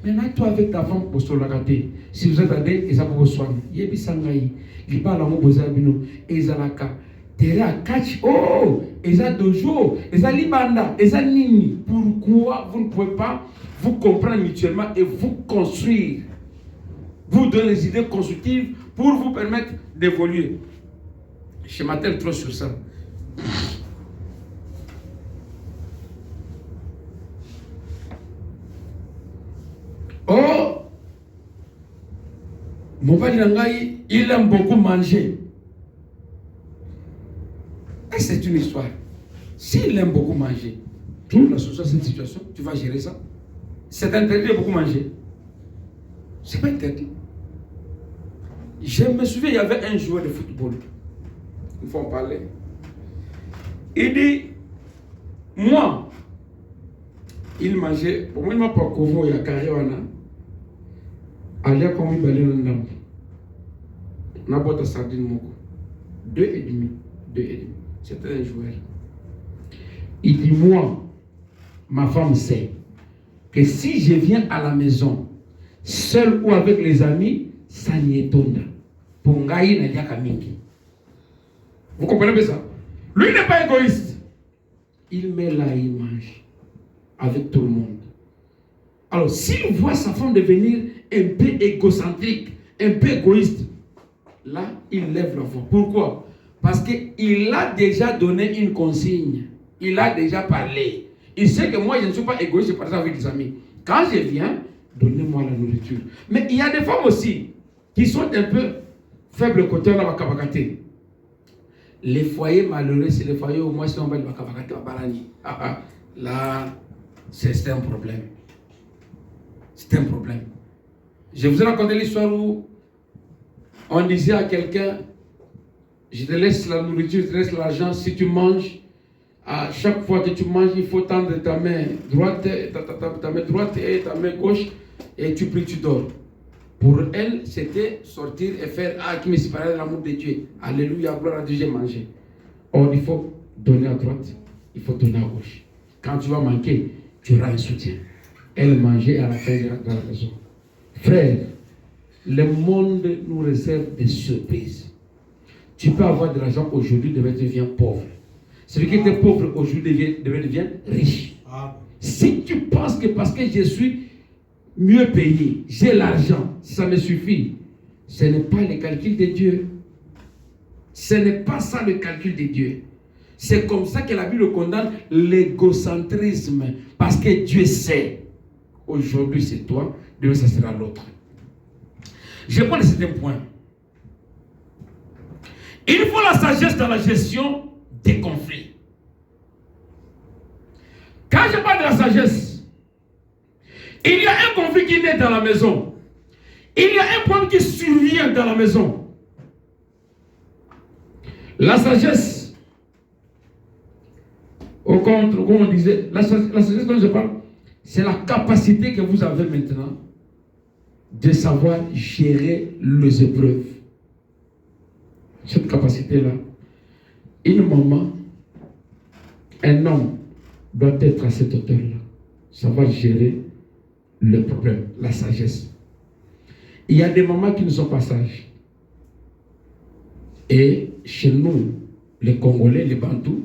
Maintenant, toi avec ta femme, si vous êtes allé, et ça vous soigne. Yebi sangai, il parle à mon bozabino, et zalaka. Tera catch, oh, eza dojo, eza libanda, eza nini. Pourquoi vous ne pouvez pas vous comprendre mutuellement et vous construire, vous donner des idées constructives pour vous permettre d'évoluer? Je m'attelle trop sur ça. Oh, Mobali Nangaï, il aime beaucoup manger. Et c'est une histoire. S'il aime beaucoup manger, trouve la solution à cette situation, tu vas gérer ça. C'est interdit de beaucoup manger. C'est pas interdit. Je me souviens, il y avait un joueur de football. Il faut en parler. Il dit, moi, il mangeait, pour moi, il m'a pas couvert, il y a carrément. Alia comme il balait dans l'âme. On a boîte sardine moko. 2,5. 2,5. C'était un joueur. Il dit, moi, ma femme sait que si je viens à la maison, seul ou avec les amis, ça n'y étonne. Pour Ngaï n'a pas mingi. Vous comprenez bien ça? Lui n'est pas égoïste. Il met là, il mange avec tout le monde. Alors, s'il voit sa femme devenir un peu égocentrique, un peu égoïste, là, il lève la voix. Pourquoi? Parce qu'il a déjà donné une consigne. Il a déjà parlé. Il sait que moi, je ne suis pas égoïste, je partage avec des amis. Quand je viens, donnez-moi la nourriture. Mais il y a des femmes aussi qui sont un peu faibles côté de la bakabakate. Les foyers malheureux, c'est les foyers où moi, si on va le bakabakate à Barani. Là, c'est un problème. C'est un problème. Je vous ai raconté l'histoire où on disait à quelqu'un, je te laisse la nourriture, je te laisse l'argent, si tu manges, à chaque fois que tu manges, il faut tendre ta main droite, ta main droite et ta main gauche, et tu pries, tu dors. Pour elle, c'était sortir et faire qui me séparait de l'amour de Dieu. Alléluia, gloire à Dieu, j'ai mangé. Or, il faut donner à droite, il faut donner à gauche. Quand tu vas manquer, tu auras un soutien. Elle mangeait à la fin de la maison. Frère, le monde nous réserve des surprises. Tu peux avoir de l'argent aujourd'hui, demain tu deviens pauvre. Celui qui était pauvre aujourd'hui devient riche. Si tu penses que parce que je suis mieux payé, j'ai l'argent, ça me suffit, ce n'est pas le calcul de Dieu. Ce n'est pas ça le calcul de Dieu. C'est comme ça que la Bible condamne l'égocentrisme. Parce que Dieu sait, aujourd'hui c'est toi, demain ça sera l'autre. Je prends le septième point. Il faut la sagesse dans la gestion des conflits. Quand je parle de la sagesse, il y a un conflit qui naît dans la maison. Il y a un problème qui survient dans la maison. La sagesse, au contre, comme on disait, la sagesse dont je parle, c'est la capacité que vous avez maintenant de savoir gérer les épreuves. Cette capacité-là, une maman, un homme doit être à cette hauteur-là. Savoir gérer le problème, la sagesse. Il y a des mamans qui ne sont pas sages. Et chez nous, les Congolais, les Bantous,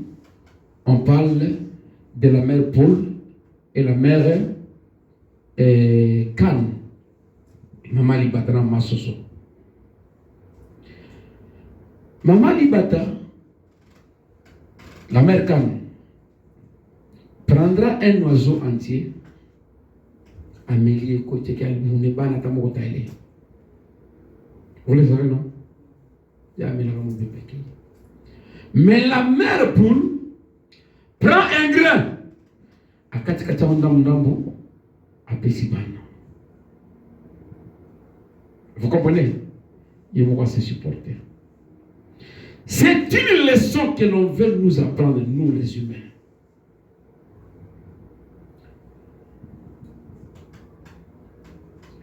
on parle de la mère Paul et la mère Kan. Maman Libata Massoso. Maman Libata, la mère Kan, prendra un oiseau entier, Amélie côté qu'elle ne va pas vous le savez, non? Mais la mère poule prend un grain à vous comprenez? Il va se supporter. C'est une leçon que l'on veut nous apprendre, nous les humains.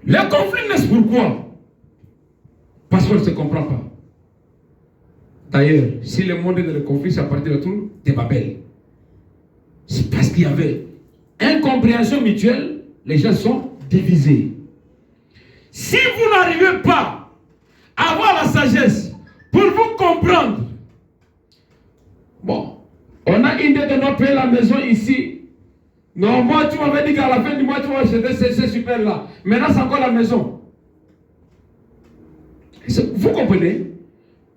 Le conflit naissent pourquoi? Parce qu'on ne se comprend pas. D'ailleurs, si le monde est dans le conflit, c'est à partir de tout de Babel. C'est parce qu'il y avait incompréhension mutuelle, les gens sont divisés. Si vous n'arrivez pas à avoir la sagesse pour vous comprendre, bon, on a une idée de notre pays, la maison ici. Non, moi, tu m'avais dit qu'à la fin du mois, tu vas acheter ces super là. Maintenant, c'est encore la maison. Vous comprenez?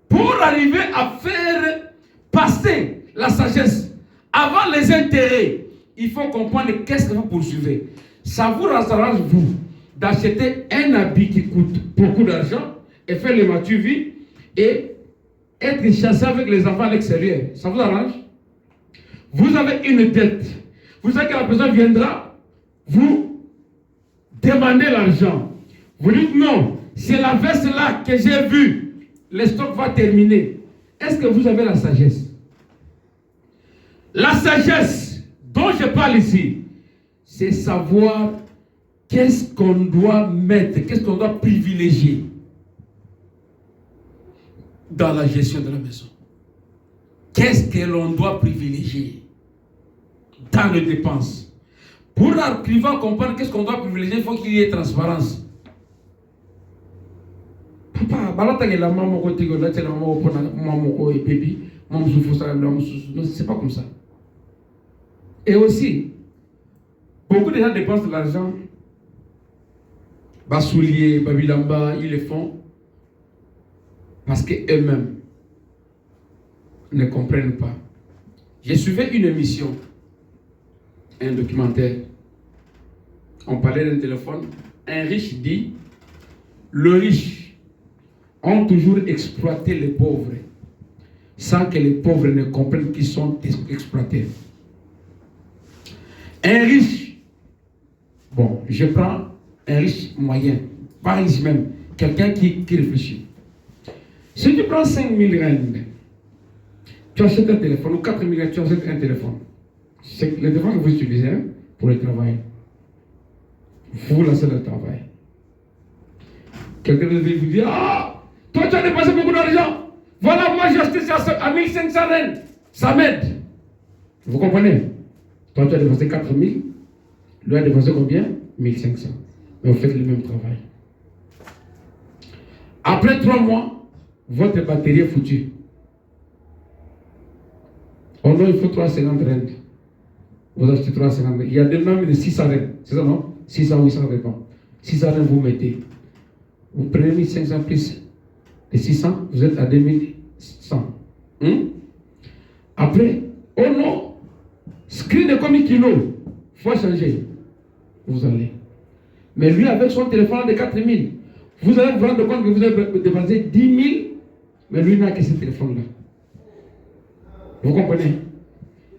Pour arriver à faire passer la sagesse avant les intérêts, il faut comprendre qu'est-ce que vous poursuivez. Ça vous arrange, vous, d'acheter un habit qui coûte beaucoup d'argent et faire les matures vies et être chassé avec les enfants à l'extérieur. Ça vous arrange? Vous avez une dette. Vous savez que la personne viendra vous demander l'argent. Vous dites non, c'est la veste là que j'ai vue. Le stock va terminer. Est-ce que vous avez la sagesse? La sagesse dont je parle ici, c'est savoir qu'est-ce qu'on doit mettre, qu'est-ce qu'on doit privilégier dans la gestion de la maison. Qu'est-ce que l'on doit privilégier dans les dépenses? Pour arriver à comprendre qu'est-ce qu'on doit privilégier, il faut qu'il y ait transparence. Papa, la maman c'est pas comme ça. Et aussi, beaucoup de gens dépensent de l'argent. Basoulier, Babilamba, ils le font parce qu'eux-mêmes ne comprennent pas. J'ai suivi une émission, un documentaire. On parlait d'un téléphone. Un riche dit, le riche ont toujours exploité les pauvres sans que les pauvres ne comprennent qu'ils sont exploités. Un riche, bon, je prends un riche moyen, pas riche même, quelqu'un qui réfléchit. Si tu prends 5 000 rand, tu achètes un téléphone, ou 4 000 rand, tu achètes un téléphone. C'est le téléphone que vous utilisez pour le travail. Vous lancez le travail. Quelqu'un vous dit, ah, toi tu as dépensé beaucoup d'argent. Voilà, moi j'ai acheté ça à 1500 rand. Ça m'aide. Vous comprenez? Toi tu as dépensé 4 000. Lui a dépensé combien? 1500. Mais vous faites le même travail. Après 3 mois, votre batterie est foutue. Oh non, il faut 350 rand. Vous achetez 350. Il y a des noms de 600 rand. C'est ça, non? 600 ou 800 dépend. 600 rand, vous mettez. Vous prenez 1500 plus les 600, vous êtes à 2100. Après, oh non, screen est comme 1 kilo. Il faut changer. Vous allez. Mais lui, avec son téléphone de 4000, vous allez vous rendre compte que vous avez dépensé 10 000, mais lui n'a que ce téléphone-là. Vous comprenez?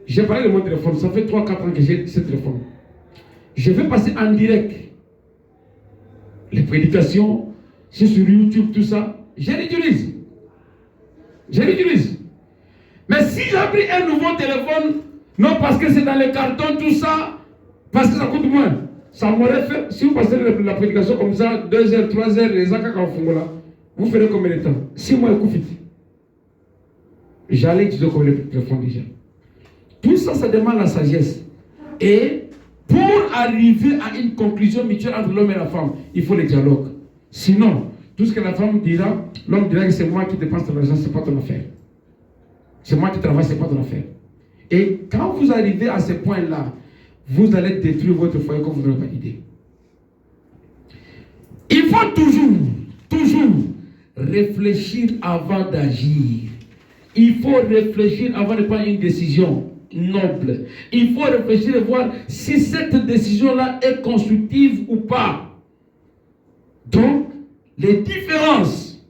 J'ai parlé de mon téléphone, ça fait 3-4 ans que j'ai ce téléphone. Je vais passer en direct. Les prédications, c'est sur YouTube, tout ça. Je l'utilise. Je l'utilise. Mais si j'ai pris un nouveau téléphone, non parce que c'est dans les cartons, tout ça, parce que ça coûte moins. Ça m'aurait fait, si vous passez la prédication comme ça, 2 heures, 3 heures, les akaka au Fongola, vous ferez combien de temps? 6 mois et coup vite. J'allais utiliser comme le téléphone déjà. Tout ça, ça demande la sagesse. Et pour arriver à une conclusion mutuelle entre l'homme et la femme, il faut le dialogue. Sinon, tout ce que la femme dira, l'homme dira que c'est moi qui dépense de l'argent, ce n'est pas ton affaire. C'est moi qui travaille, ce n'est pas ton affaire. Et quand vous arrivez à ce point-là, vous allez détruire votre foyer comme vous n'avez pas idée. Il faut toujours réfléchir avant d'agir. Il faut réfléchir avant de prendre une décision noble. Il faut réfléchir et voir si cette décision-là est constructive ou pas. Donc, les différences,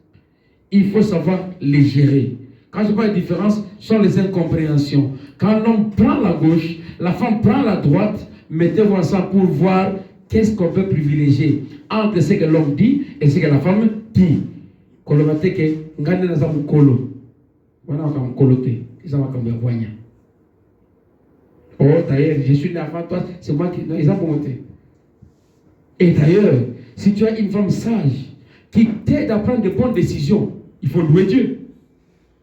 il faut savoir les gérer. Quand je parle de différences, ce sont les incompréhensions. Quand l'homme prend la gauche, la femme prend la droite, mettez-vous ensemble pour voir qu'est-ce qu'on peut privilégier entre ce que l'homme dit et ce que la femme dit. Oh, d'ailleurs, je suis né avant toi, c'est moi qui... Non, ils ont monté. Et d'ailleurs, si tu as une femme sage qui t'aide à prendre de bonnes décisions, il faut louer Dieu.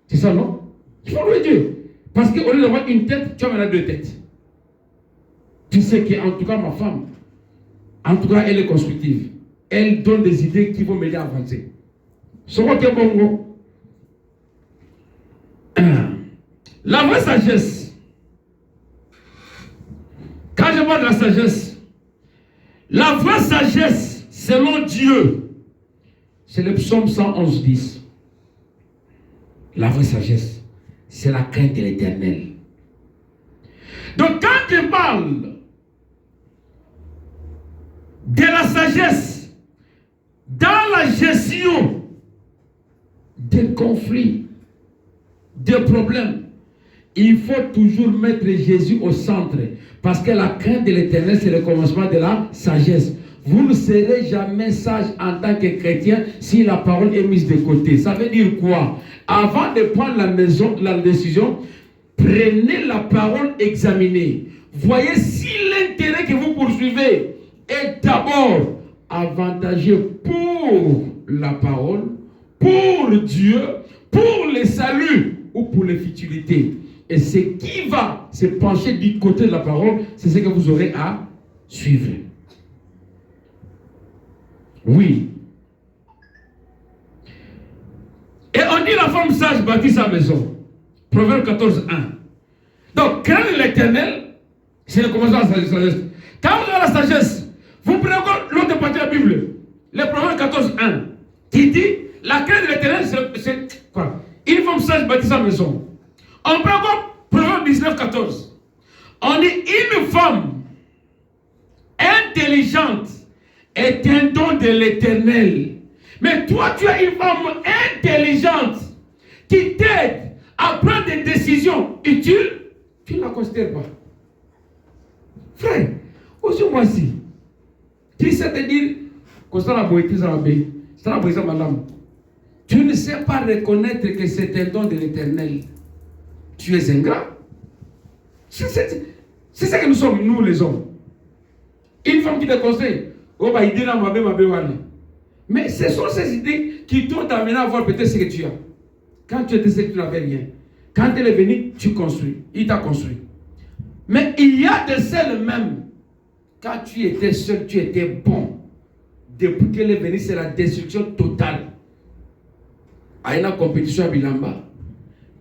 C'est ça, non? Il faut louer Dieu. Parce qu'au lieu d'avoir une tête, tu as maintenant 2 têtes. Tu sais qu'en tout cas, ma femme, en tout cas, elle est constructive. Elle donne des idées qui vont m'aider à avancer. Ce qui est bon. La vraie sagesse. Quand je parle de la sagesse, la vraie sagesse, selon Dieu, c'est le psaume 111, 10. La vraie sagesse, c'est la crainte de l'Éternel. Donc quand je parle de la sagesse dans la gestion conflits, des problèmes, il faut toujours mettre Jésus au centre. Parce que la crainte de l'Éternel, c'est le commencement de la sagesse. Vous ne serez jamais sage en tant que chrétien si la parole est mise de côté. Ça veut dire quoi? Avant de prendre la décision, prenez la parole, examinez. Voyez si l'intérêt que vous poursuivez est d'abord avantageux pour la parole, pour Dieu, pour le salut ou pour les futilités. Et ce qui va se pencher du côté de la parole, c'est ce que vous aurez à suivre. Oui. Et on dit la femme sage bâtit sa maison. Proverbe 14, 1. Donc, craindre l'Éternel, c'est le commencement de la sagesse. Quand vous avez la sagesse, vous prenez encore l'autre partie de la Bible, le Proverbe 14, 1, qui dit, la crainte de l'Éternel, c'est quoi? Une femme sage bâtit sa maison. On prend encore Proverbe 19, 14. On dit, une femme intelligente est un don de l'Éternel. Mais toi, tu as une femme intelligente qui t'aide à prendre des décisions utiles, tu ne la considères pas. Frère, aujourd'hui, tu sais te dire, tu ne sais pas reconnaître que c'est un don de l'Éternel. Tu es ingrat. C'est ça que nous sommes, nous les hommes. Une femme qui te conseille, oh bah, idée là, mais ce sont ces idées qui t'ont amené à voir peut-être ce que tu as. Quand tu étais seul, tu n'avais rien. Quand elle est venue, tu construis. Il t'a construit. Mais il y a de celles même. Quand tu étais seul, tu étais bon. Depuis qu'elle est venue, c'est la destruction totale. À une compétition à Bilamba.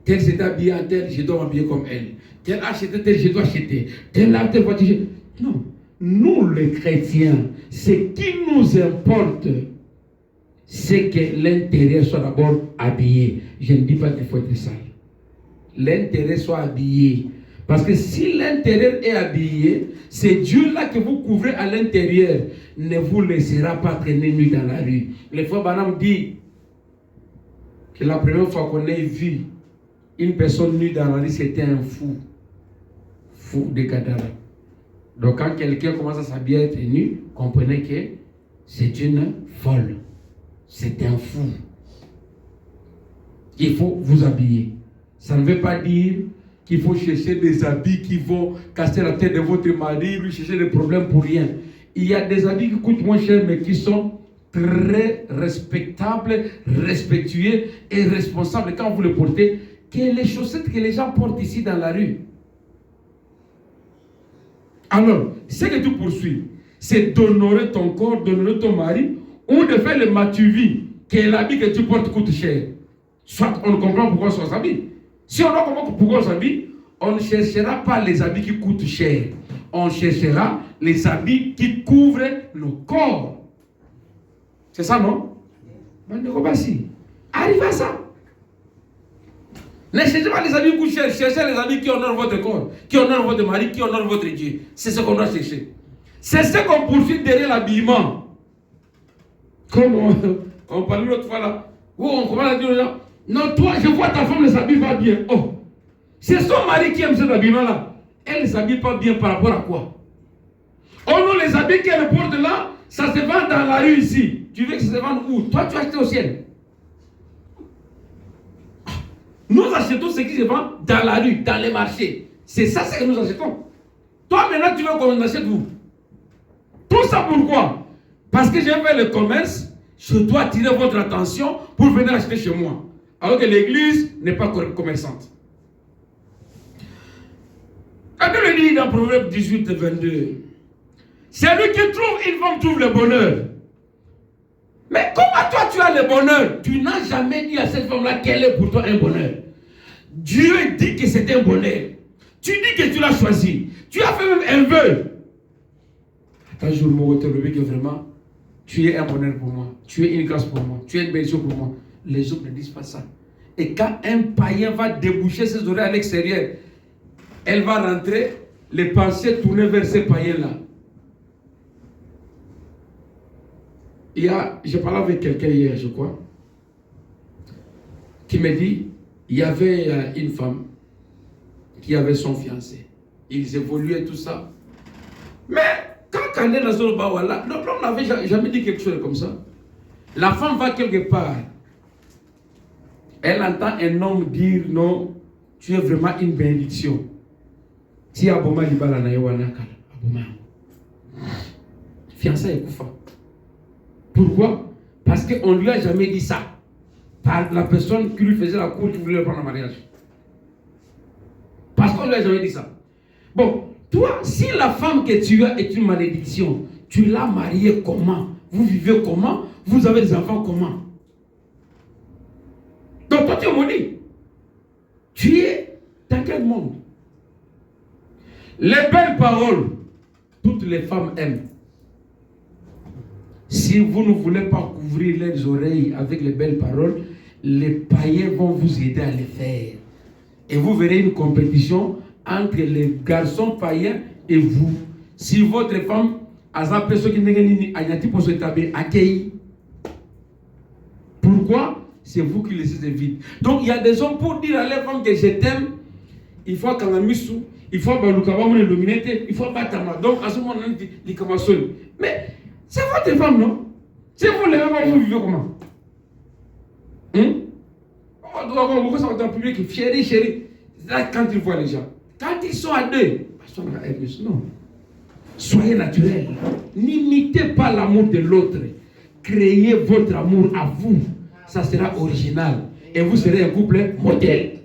Tel s'est habillé en tel, je dois m'habiller comme elle. Tel a acheté tel, je dois acheter. Tel a tel voiture. Non. Nous, les chrétiens, ce qui nous importe, c'est que l'intérieur soit d'abord habillé. Je ne dis pas qu'il faut être sale. L'intérieur soit habillé. Parce que si l'intérieur est habillé, c'est Dieu-là que vous couvrez à l'intérieur ne vous laissera pas traîner nu dans la rue. Les fois, Banam dit que la première fois qu'on ait vu une personne nue dans la rue, c'était un fou. Fou de Gadara. Donc quand quelqu'un commence à s'habiller être nu, comprenez que c'est une folle. C'est un fou. Il faut vous habiller. Ça ne veut pas dire qu'il faut chercher des habits qui vont casser la tête de votre mari, lui chercher des problèmes pour rien. Il y a des habits qui coûtent moins cher, mais qui sont très respectables, respectueux et responsables quand vous les portez, que les chaussettes que les gens portent ici dans la rue. Alors, ce que tu poursuis, c'est d'honorer ton corps, d'honorer ton mari, ou de faire le matuvi, que l'habit que tu portes coûte cher. Soit on comprend pourquoi on s'habille. Si on comprend pourquoi on s'habille, on ne cherchera pas les habits qui coûtent cher. On cherchera les habits qui couvrent nos corps. C'est ça, non? Arrive à ça. Ne cherchez pas les habits qui coûtent cher, cherchez les habits qui honorent votre corps, qui honorent votre mari, qui honorent votre Dieu. C'est ce qu'on doit chercher. C'est ce qu'on poursuit derrière l'habillement. Comme on parlait l'autre fois là, où on commence à dire aux gens, non, toi, je vois ta femme, les habits va bien. Oh, c'est son mari qui aime cet habillement-là. Elle ne s'habille pas bien par rapport à quoi? Oh non, les habits qu'elle porte là, ça se vend dans la rue ici. Tu veux que ça se vende où? Toi, tu as acheté au ciel. Nous achetons ce qui se vend dans la rue, dans les marchés. C'est ça ce que nous achetons. Toi, maintenant, tu veux qu'on achète où? Tout ça pourquoi? Parce que j'ai fait le commerce, je dois attirer votre attention pour venir acheter chez moi. Alors que l'église n'est pas commerçante. Quand on le dit dans Proverbe 18, 22, celui qui trouve une femme trouve le bonheur. Mais comment toi tu as le bonheur? Tu n'as jamais dit à cette femme-là qu'elle est pour toi un bonheur. Dieu dit que c'est un bonheur. Tu dis que tu l'as choisi. Tu as fait même un vœu. Attends, je me te lever que vraiment, tu es un bonheur pour moi. Tu es une grâce pour moi. Tu es une bénédiction pour moi. Les autres ne disent pas ça. Et quand un païen va déboucher ses oreilles à l'extérieur, elle va rentrer, les pensées tourner vers ces païens-là. J'ai parlé avec quelqu'un hier, je crois, qui me dit, il y avait une femme qui avait son fiancé. Ils évoluaient tout ça. Mais quand on est dans le Bawala, l'homme n'avait jamais dit quelque chose comme ça. La femme va quelque part. Elle entend un homme dire non, tu es vraiment une bénédiction. Si Aboma Libala na Yawana Kala, Aboma. Fiançailles est Koufa. Pourquoi? Parce qu'on ne lui a jamais dit ça. Par la personne qui lui faisait la cour qui voulait le prendre en mariage. Parce qu'on ne lui a jamais dit ça. Bon, toi, si la femme que tu as est une malédiction, tu l'as mariée comment? Vous vivez comment? Vous avez des enfants comment? Donc toi tu es maudit. Tu es dans quel monde? Les belles paroles, toutes les femmes aiment. Si vous ne voulez pas couvrir les oreilles avec les belles paroles, les païens vont vous aider à les faire. Et vous verrez une compétition entre les garçons païens et vous. Si votre femme a sa personne qui n'est pas pour se taper, accueilli. Pourquoi? C'est vous qui laissez vide. Donc il y a des hommes pour dire à les femmes que je t'aime, il faut qu'on a mis sous, il faut que nous illuminé, il faut battre ma. Donc à ce moment-là, il commence. Mais c'est votre femme, non? C'est vous les femmes, vous vivez comment? On doit avoir beaucoup de public, chérie, chérie. Là, quand ils voient les gens, quand ils sont à deux, non. Soyez naturels. N'imitez pas l'amour de l'autre. Créez votre amour à vous. Ça sera original. Et vous serez un couple modèle.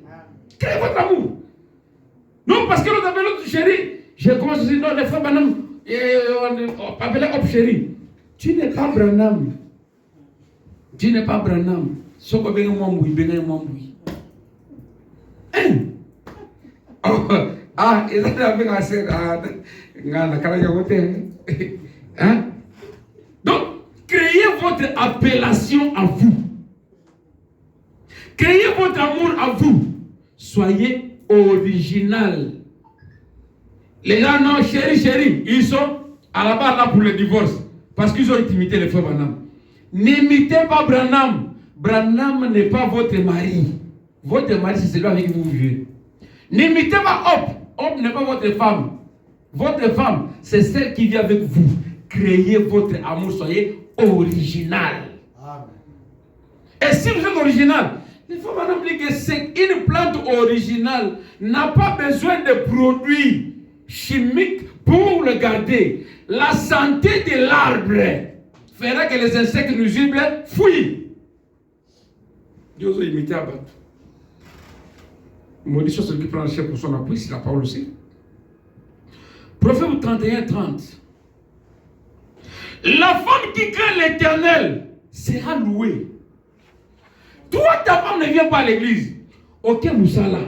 Créez votre amour. Non, parce que l'autre appelle l'autre chérie. Je commence à dire, non, les femmes, madame, on appelle hop chérie. Tu n'es pas Branham. Tu n'es pas Branham. Soko benga mwambui, benga mwambui. Ah, et ça avec un ser, hein? Donc, créez votre appellation à vous. Créez votre amour à vous. Soyez original. Les gens, non, chérie, chérie, ils sont à la barre là pour le divorce. Parce qu'ils ont imité les frères Branham. N'imitez pas Branham. Branham n'est pas votre mari. Votre mari, c'est celui avec qui vous vivez. N'imitez pas Hop. Hop n'est pas votre femme. Votre femme, c'est celle qui vit avec vous. Créez votre amour, soyez original. Amen. Et si vous êtes original, il faut maintenant dire que c'est une plante originale n'a pas besoin de produits chimiques pour le garder. La santé de l'arbre fera que les insectes nuisibles fuient. Dieu a imité à battre. Maudit soit celui qui prend le chef pour son appui, c'est la parole aussi. Prophète 31:30. La femme qui craint l'Éternel sera louée. Toi, ta femme ne vient pas à l'église. Ok, Moussala,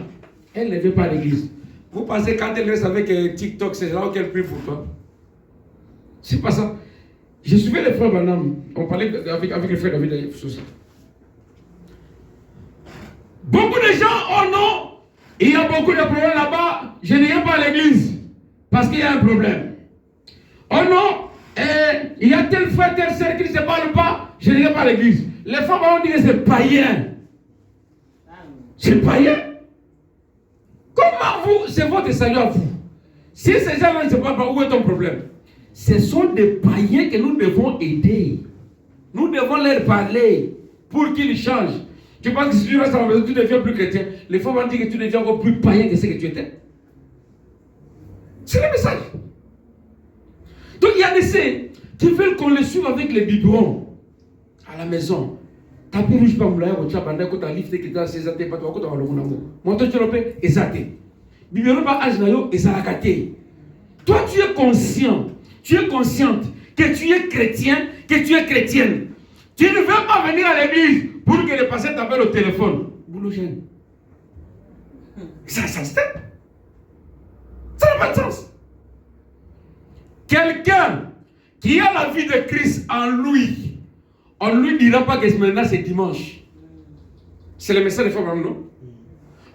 elle ne vient pas à l'église. Vous pensez quand elle reste avec TikTok, c'est là qu'elle prie pour toi? C'est pas ça. Je suivais les frères Branham. On parlait avec les frères David sur ça. Beaucoup de gens, oh non, il y a beaucoup de problèmes là-bas, je ne viens pas à l'église parce qu'il y a un problème. Oh non, il y a tel frère, tel sœur qui ne se parle pas, je ne viens pas à l'église. Les femmes vont dire que c'est païen. C'est païen. Comment vous, c'est votre salut à vous? Si ces gens-là ne se parlent pas, où est ton problème? Ce sont des païens que nous devons aider. Nous devons leur parler pour qu'ils changent. Tu penses que si tu restes à la maison, tu deviens plus chrétien. Les femmes vont dire que tu deviens encore plus païen que ce que tu étais. C'est le message. Donc il y a des saints qui veulent qu'on les suive avec les biberons à la maison. Tapis rouge pas moulaya, tu as bandé, tu as lifté, tu as césaté, tu as tout à l'eau. Mon tu as fait exaté. Biberon pas âge nayo et ça l'a gâté. Toi tu es conscient, tu es consciente que tu es chrétien, que tu es chrétienne. Tu ne veux pas venir à l'église pour que les patients t'appellent au téléphone. Boulot gêne. Ça se fait. Ça n'a pas de sens. Quelqu'un qui a la vie de Christ en lui, on ne lui dira pas que maintenant c'est dimanche. C'est le message des femmes, non?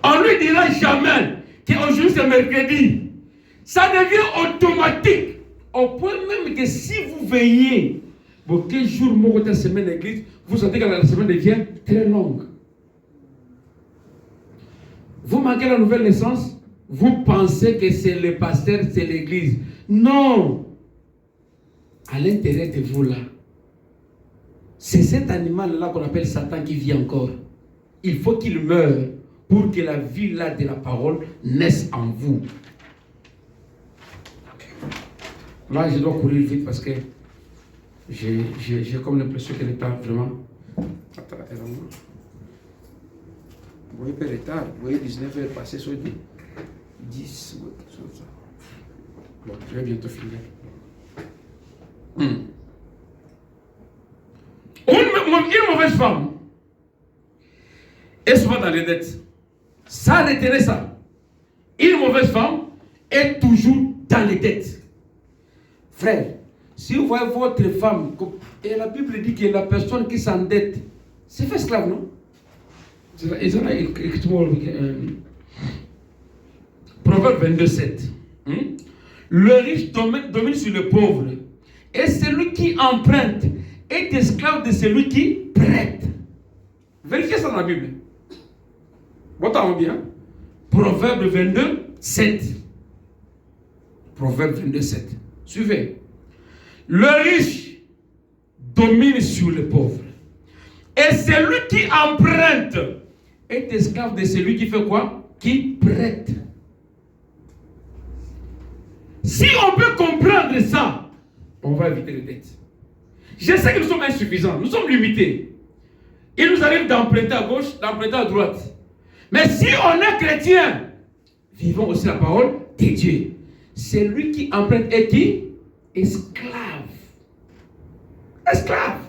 On ne lui dira jamais qu'aujourd'hui c'est mercredi. Ça devient automatique. Au point même que si vous veillez, bon, quel jour, moi, de semaine d'église, vous sentez que la semaine devient très longue. manquez la nouvelle naissance, vous pensez que c'est le pasteur, c'est l'église. Non. À l'intérieur de vous là, c'est cet animal-là qu'on appelle Satan qui vit encore. Il faut qu'il meure pour que la vie là de la parole naisse en vous. Là, je dois courir vite parce que j'ai comme l'impression que le temps vraiment... Attends, vous voyez, peu retard. Vous voyez, 19 heures passées sur 10. Bon, je vais bientôt finir. Une mauvaise femme est souvent dans les dettes. Ça, retenez ça. Une mauvaise femme est toujours dans les dettes. Frère, si vous voyez votre femme, et la Bible dit que la personne qui s'endette, c'est fait esclave, non? Proverbe 22:7. Le riche domine sur le pauvre. Et celui qui emprunte est esclave de celui qui prête. Vérifiez ça dans la Bible. Bon, bien. Proverbe 22:7. Proverbe 22:7. Suivez. Le riche domine sur le pauvre. Et celui qui emprunte est esclave de celui qui fait quoi? Qui prête. Si on peut comprendre ça, on va éviter les dettes. Je sais que nous sommes insuffisants, nous sommes limités. Il nous arrive d'emprunter à gauche, d'emprunter à droite. Mais si on est chrétien, vivons aussi la parole de Dieu. Celui qui emprunte est qui? Esclave. Esclave.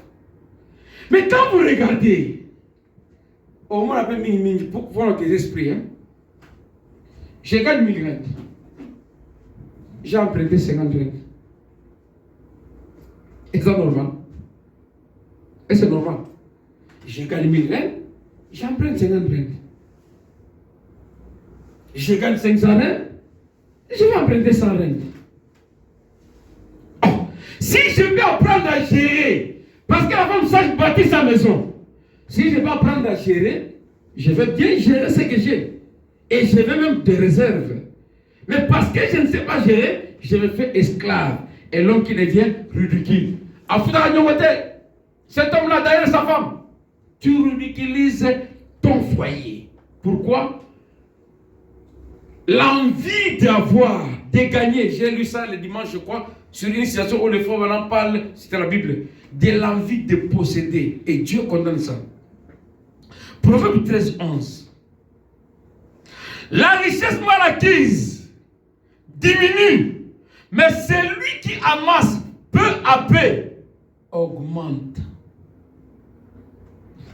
Mais quand vous regardez, au moins appelle mini pour voir les esprits, hein? Je gagne 1000 rentes. J'ai emprunté 50 rentes. Est-ce que c'est normal? Est-ce que c'est normal? Je gagne 1000 rentes, j'emprunte 50 rentes. Je gagne 500 rentes, je vais emprunter 100 rentes. Oh, si je vais apprendre à gérer, parce que la femme sache bâtir sa maison, si je vais apprendre à gérer, je vais bien gérer ce que j'ai. Et je vais même des réserves. Mais parce que je ne sais pas gérer, je me fais esclave. Et l'homme qui devient ridicule. Cet homme-là derrière sa femme, tu ridiculises ton foyer. Pourquoi? L'envie d'avoir, de gagner. J'ai lu ça le dimanche, je crois, sur une situation où les femmes en parlent, c'était la Bible. De l'envie de posséder. Et Dieu condamne ça. Proverbe 13:11. La richesse mal acquise diminue, mais celui qui amasse peu à peu augmente.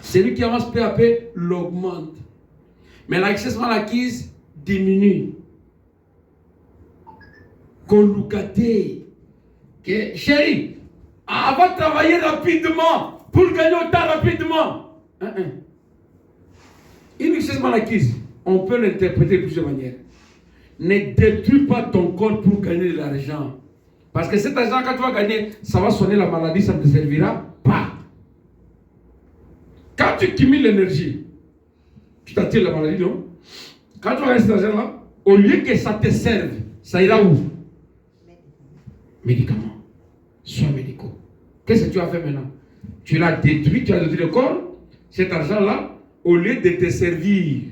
Celui qui amasse peu à peu l'augmente. Mais la richesse mal acquise diminue. Colocaté. Chérie, elle va travailler rapidement pour gagner autant rapidement. Une richesse mal acquise, on peut l'interpréter de plusieurs manières. Ne détruis pas ton corps pour gagner de l'argent. Parce que cet argent, quand tu vas gagner, ça va sonner la maladie, ça ne te servira pas. Quand tu cumules l'énergie, tu t'attires la maladie, non? Quand tu vas gagner cet argent-là, au lieu que ça te serve, ça ira où? Médicaments. Soins médicaux. Qu'est-ce que tu as fait maintenant? Tu l'as détruit, tu as détruit le corps. Cet argent-là, au lieu de te servir,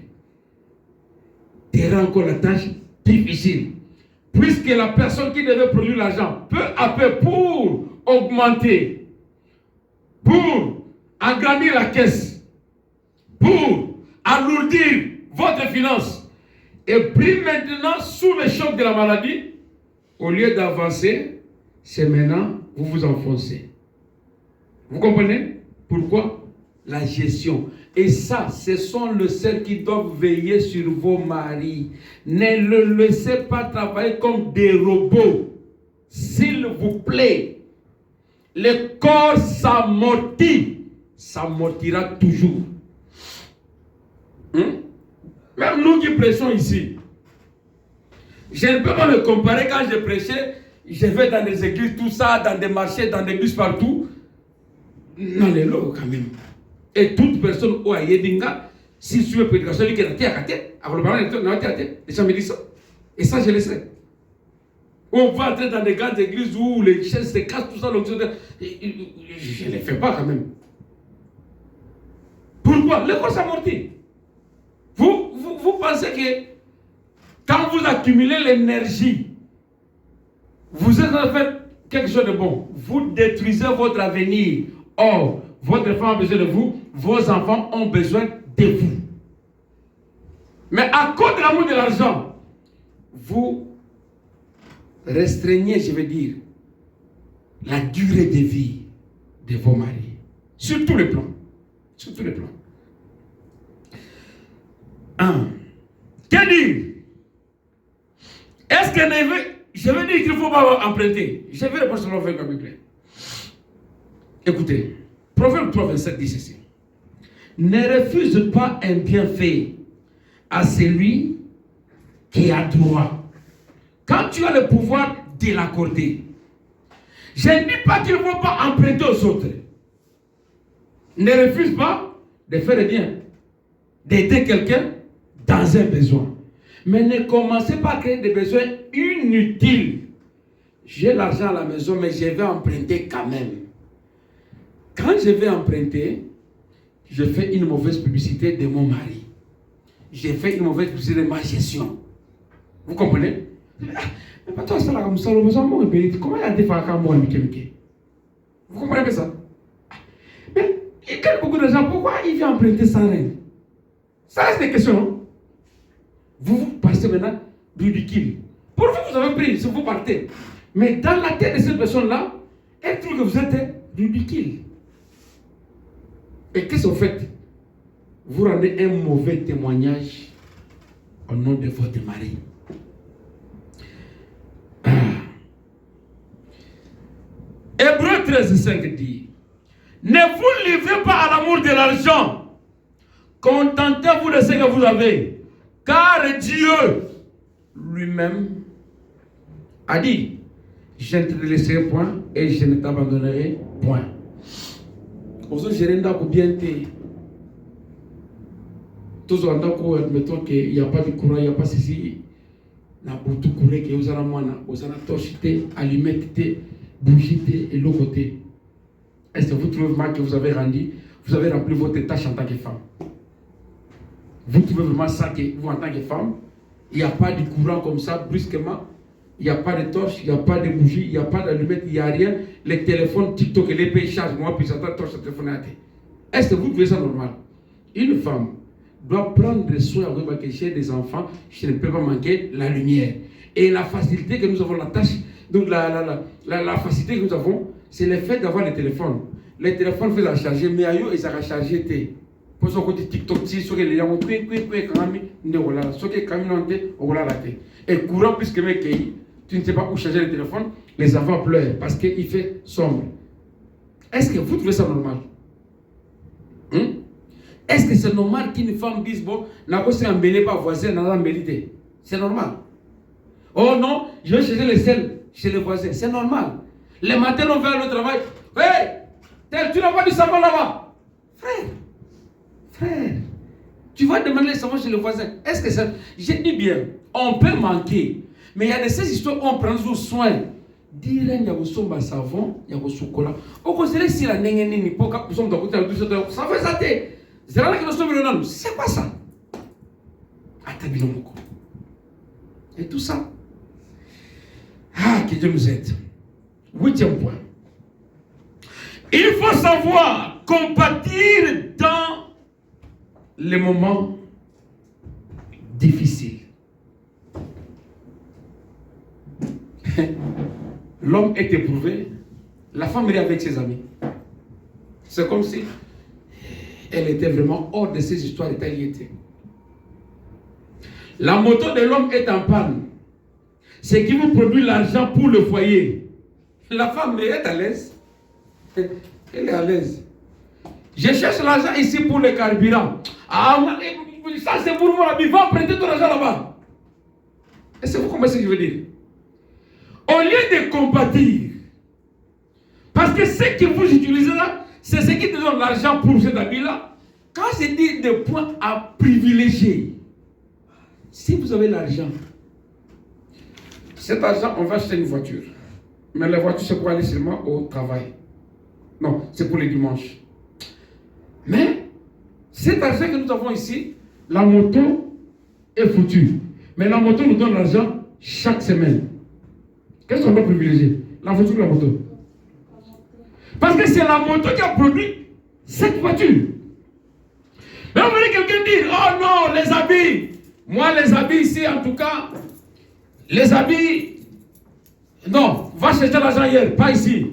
te rend encore la tâche difficile. Puisque la personne qui devait produire l'argent, peu à peu, pour augmenter, pour agrandir la caisse, pour alourdir votre finance, et puis maintenant, sous le choc de la maladie, au lieu d'avancer, c'est maintenant, vous vous enfoncez. Vous comprenez? Pourquoi? La gestion. Et ça, ce sont les seuls qui doivent veiller sur vos maris. Ne le laissez pas travailler comme des robots. S'il vous plaît. Le corps s'amortit. S'amortira toujours. Même nous qui prêchons ici. Je ne peux pas me comparer quand je prêchais. Je vais dans des églises, tout ça, dans des marchés, dans des bus partout. Non, les lots quand même. Et toute personne au Ayedinga, si tu veux prédication, il y a Alors, le parent les gens me disent ça. Et ça, je le sais. On va entrer dans des grandes églises où les chaises se cassent, tout ça. Je ne les fais pas quand même. Pourquoi? Le corps s'amortit. Vous pensez que quand vous accumulez l'énergie, vous êtes en train de faire quelque chose de bon. Vous détruisez votre avenir. Or, votre femme a besoin de vous, vos enfants ont besoin de vous. Mais à cause de l'amour de l'argent, vous restreignez, je veux dire, la durée de vie de vos maris. Sur tous les plans. Sur tous les plans. Que dire? Est-ce que je veux dire qu'il ne faut pas emprunter? Je vais répondre sur le proverbe biblique. Écoutez, Proverbe 3, 27 dit ceci. Ne refuse pas un bienfait à celui qui a droit. Quand tu as le pouvoir de l'accorder. Je ne dis pas qu'il ne faut pas emprunter aux autres. Ne refuse pas de faire le bien, d'aider quelqu'un dans un besoin. Mais ne commencez pas à créer des besoins inutiles. J'ai l'argent à la maison, mais je vais emprunter quand même. Quand je vais emprunter, je fais une mauvaise publicité de mon mari. J'ai fait une mauvaise publicité de ma gestion. Vous comprenez? Mais pas toi, ça là comme ça, comment il y a des fois quand moi, vous comprenez ça? Mais il gagne beaucoup d'argent, pourquoi il vient emprunter sans rien? Ça reste des questions, non? Vous passez maintenant ridicule. Pour vous, vous avez pris, si vous partez. Mais dans la tête de cette personne-là, elle trouve que vous êtes ridicule. Et qu'est-ce que vous faites? Vous rendez un mauvais témoignage au nom de votre mari. Hébreux 13:5 dit: ne vous livrez pas à l'amour de l'argent. Contentez-vous de ce que vous avez. Car Dieu lui-même a dit: je ne te laisserai point et je ne t'abandonnerai point. Aujourd'hui, je n'ai bien été. Tous en tant que, admettons qu'il n'y a pas de courant, il n'y a pas ceci. Na beaucoup de courant que vous avez moins, vous avez torché, allumé, bougé et l'autre côté. Est-ce que vous trouvez mal que vous avez rempli votre tâche en tant que femme? Vous trouvez vraiment ça que vous, en tant que femme, il n'y a pas de courant comme ça, brusquement, il n'y a pas de torche, il n'y a pas de bougie, il n'y a pas d'allumette, il n'y a rien. Les téléphones TikTok et les pays chargent, moi, puis j'attends torche, téléphone à thé. Est-ce que vous trouvez ça normal? Une femme doit prendre soin de chez des enfants, je ne peux pas manquer la lumière. Et la facilité que nous avons, la tâche, donc la facilité que nous avons, c'est le fait d'avoir les téléphones. Les téléphones font la charger, mais ailleurs, ils ont rechargé. Pour ce côté TikTok, si les gens ont pris, et courant, puisque tu ne sais pas où charger le téléphone, les enfants pleurent parce qu'il fait sombre. Est-ce que vous trouvez ça normal? Est-ce que c'est normal qu'une femme dise, bon, n'a pas été embellée par voisin, n'a pas embellé? C'est normal. Oh non, je vais chercher le sel chez le voisin. C'est normal. Le matin, on va aller au travail. Hey, tu n'as pas du savon là-bas? Frère, tu vas demander le savon chez le voisin. Est-ce que ça... Je dis bien, on peut manquer. Mais il y a de ces histoires où on prend soin. Dire il y a un savon, il y a un chocolat. On considère si la n'est pas ça fait ça. C'est quoi ça? Et tout ça. Que Dieu nous aide. 8e point. Il faut savoir compatir dans les moments difficiles. L'homme est éprouvé, la femme est avec ses amis. C'est comme si elle était vraiment hors de ces histoires de talité. La moto de l'homme est en panne. Ce qui vous produit l'argent pour le foyer. La femme est à l'aise. Elle est à l'aise. Je cherche l'argent ici pour le carburant. Ah, ça c'est pour moi. Il va prêter ton argent là-bas. Est-ce que vous comprenez ce que je veux dire? Au lieu de compatir, parce que ce que vous utilisez là, c'est ce qui te donne l'argent pour cet habit-là. Quand je dis des points à privilégier, Si vous avez l'argent, cet argent, on va acheter une voiture. Mais la voiture, c'est pour aller seulement au travail. Non, c'est pour les dimanches. Mais, cet argent que nous avons ici, la moto est foutue. Mais la moto nous donne l'argent chaque semaine. Qu'est-ce qu'on doit privilégier? La voiture ou la moto? Parce que c'est la moto qui a produit cette voiture. Mais on voulait quelqu'un dire, oh non, les habits. Moi, les habits ici, en tout cas, les habits, non, va chercher l'argent hier, pas ici.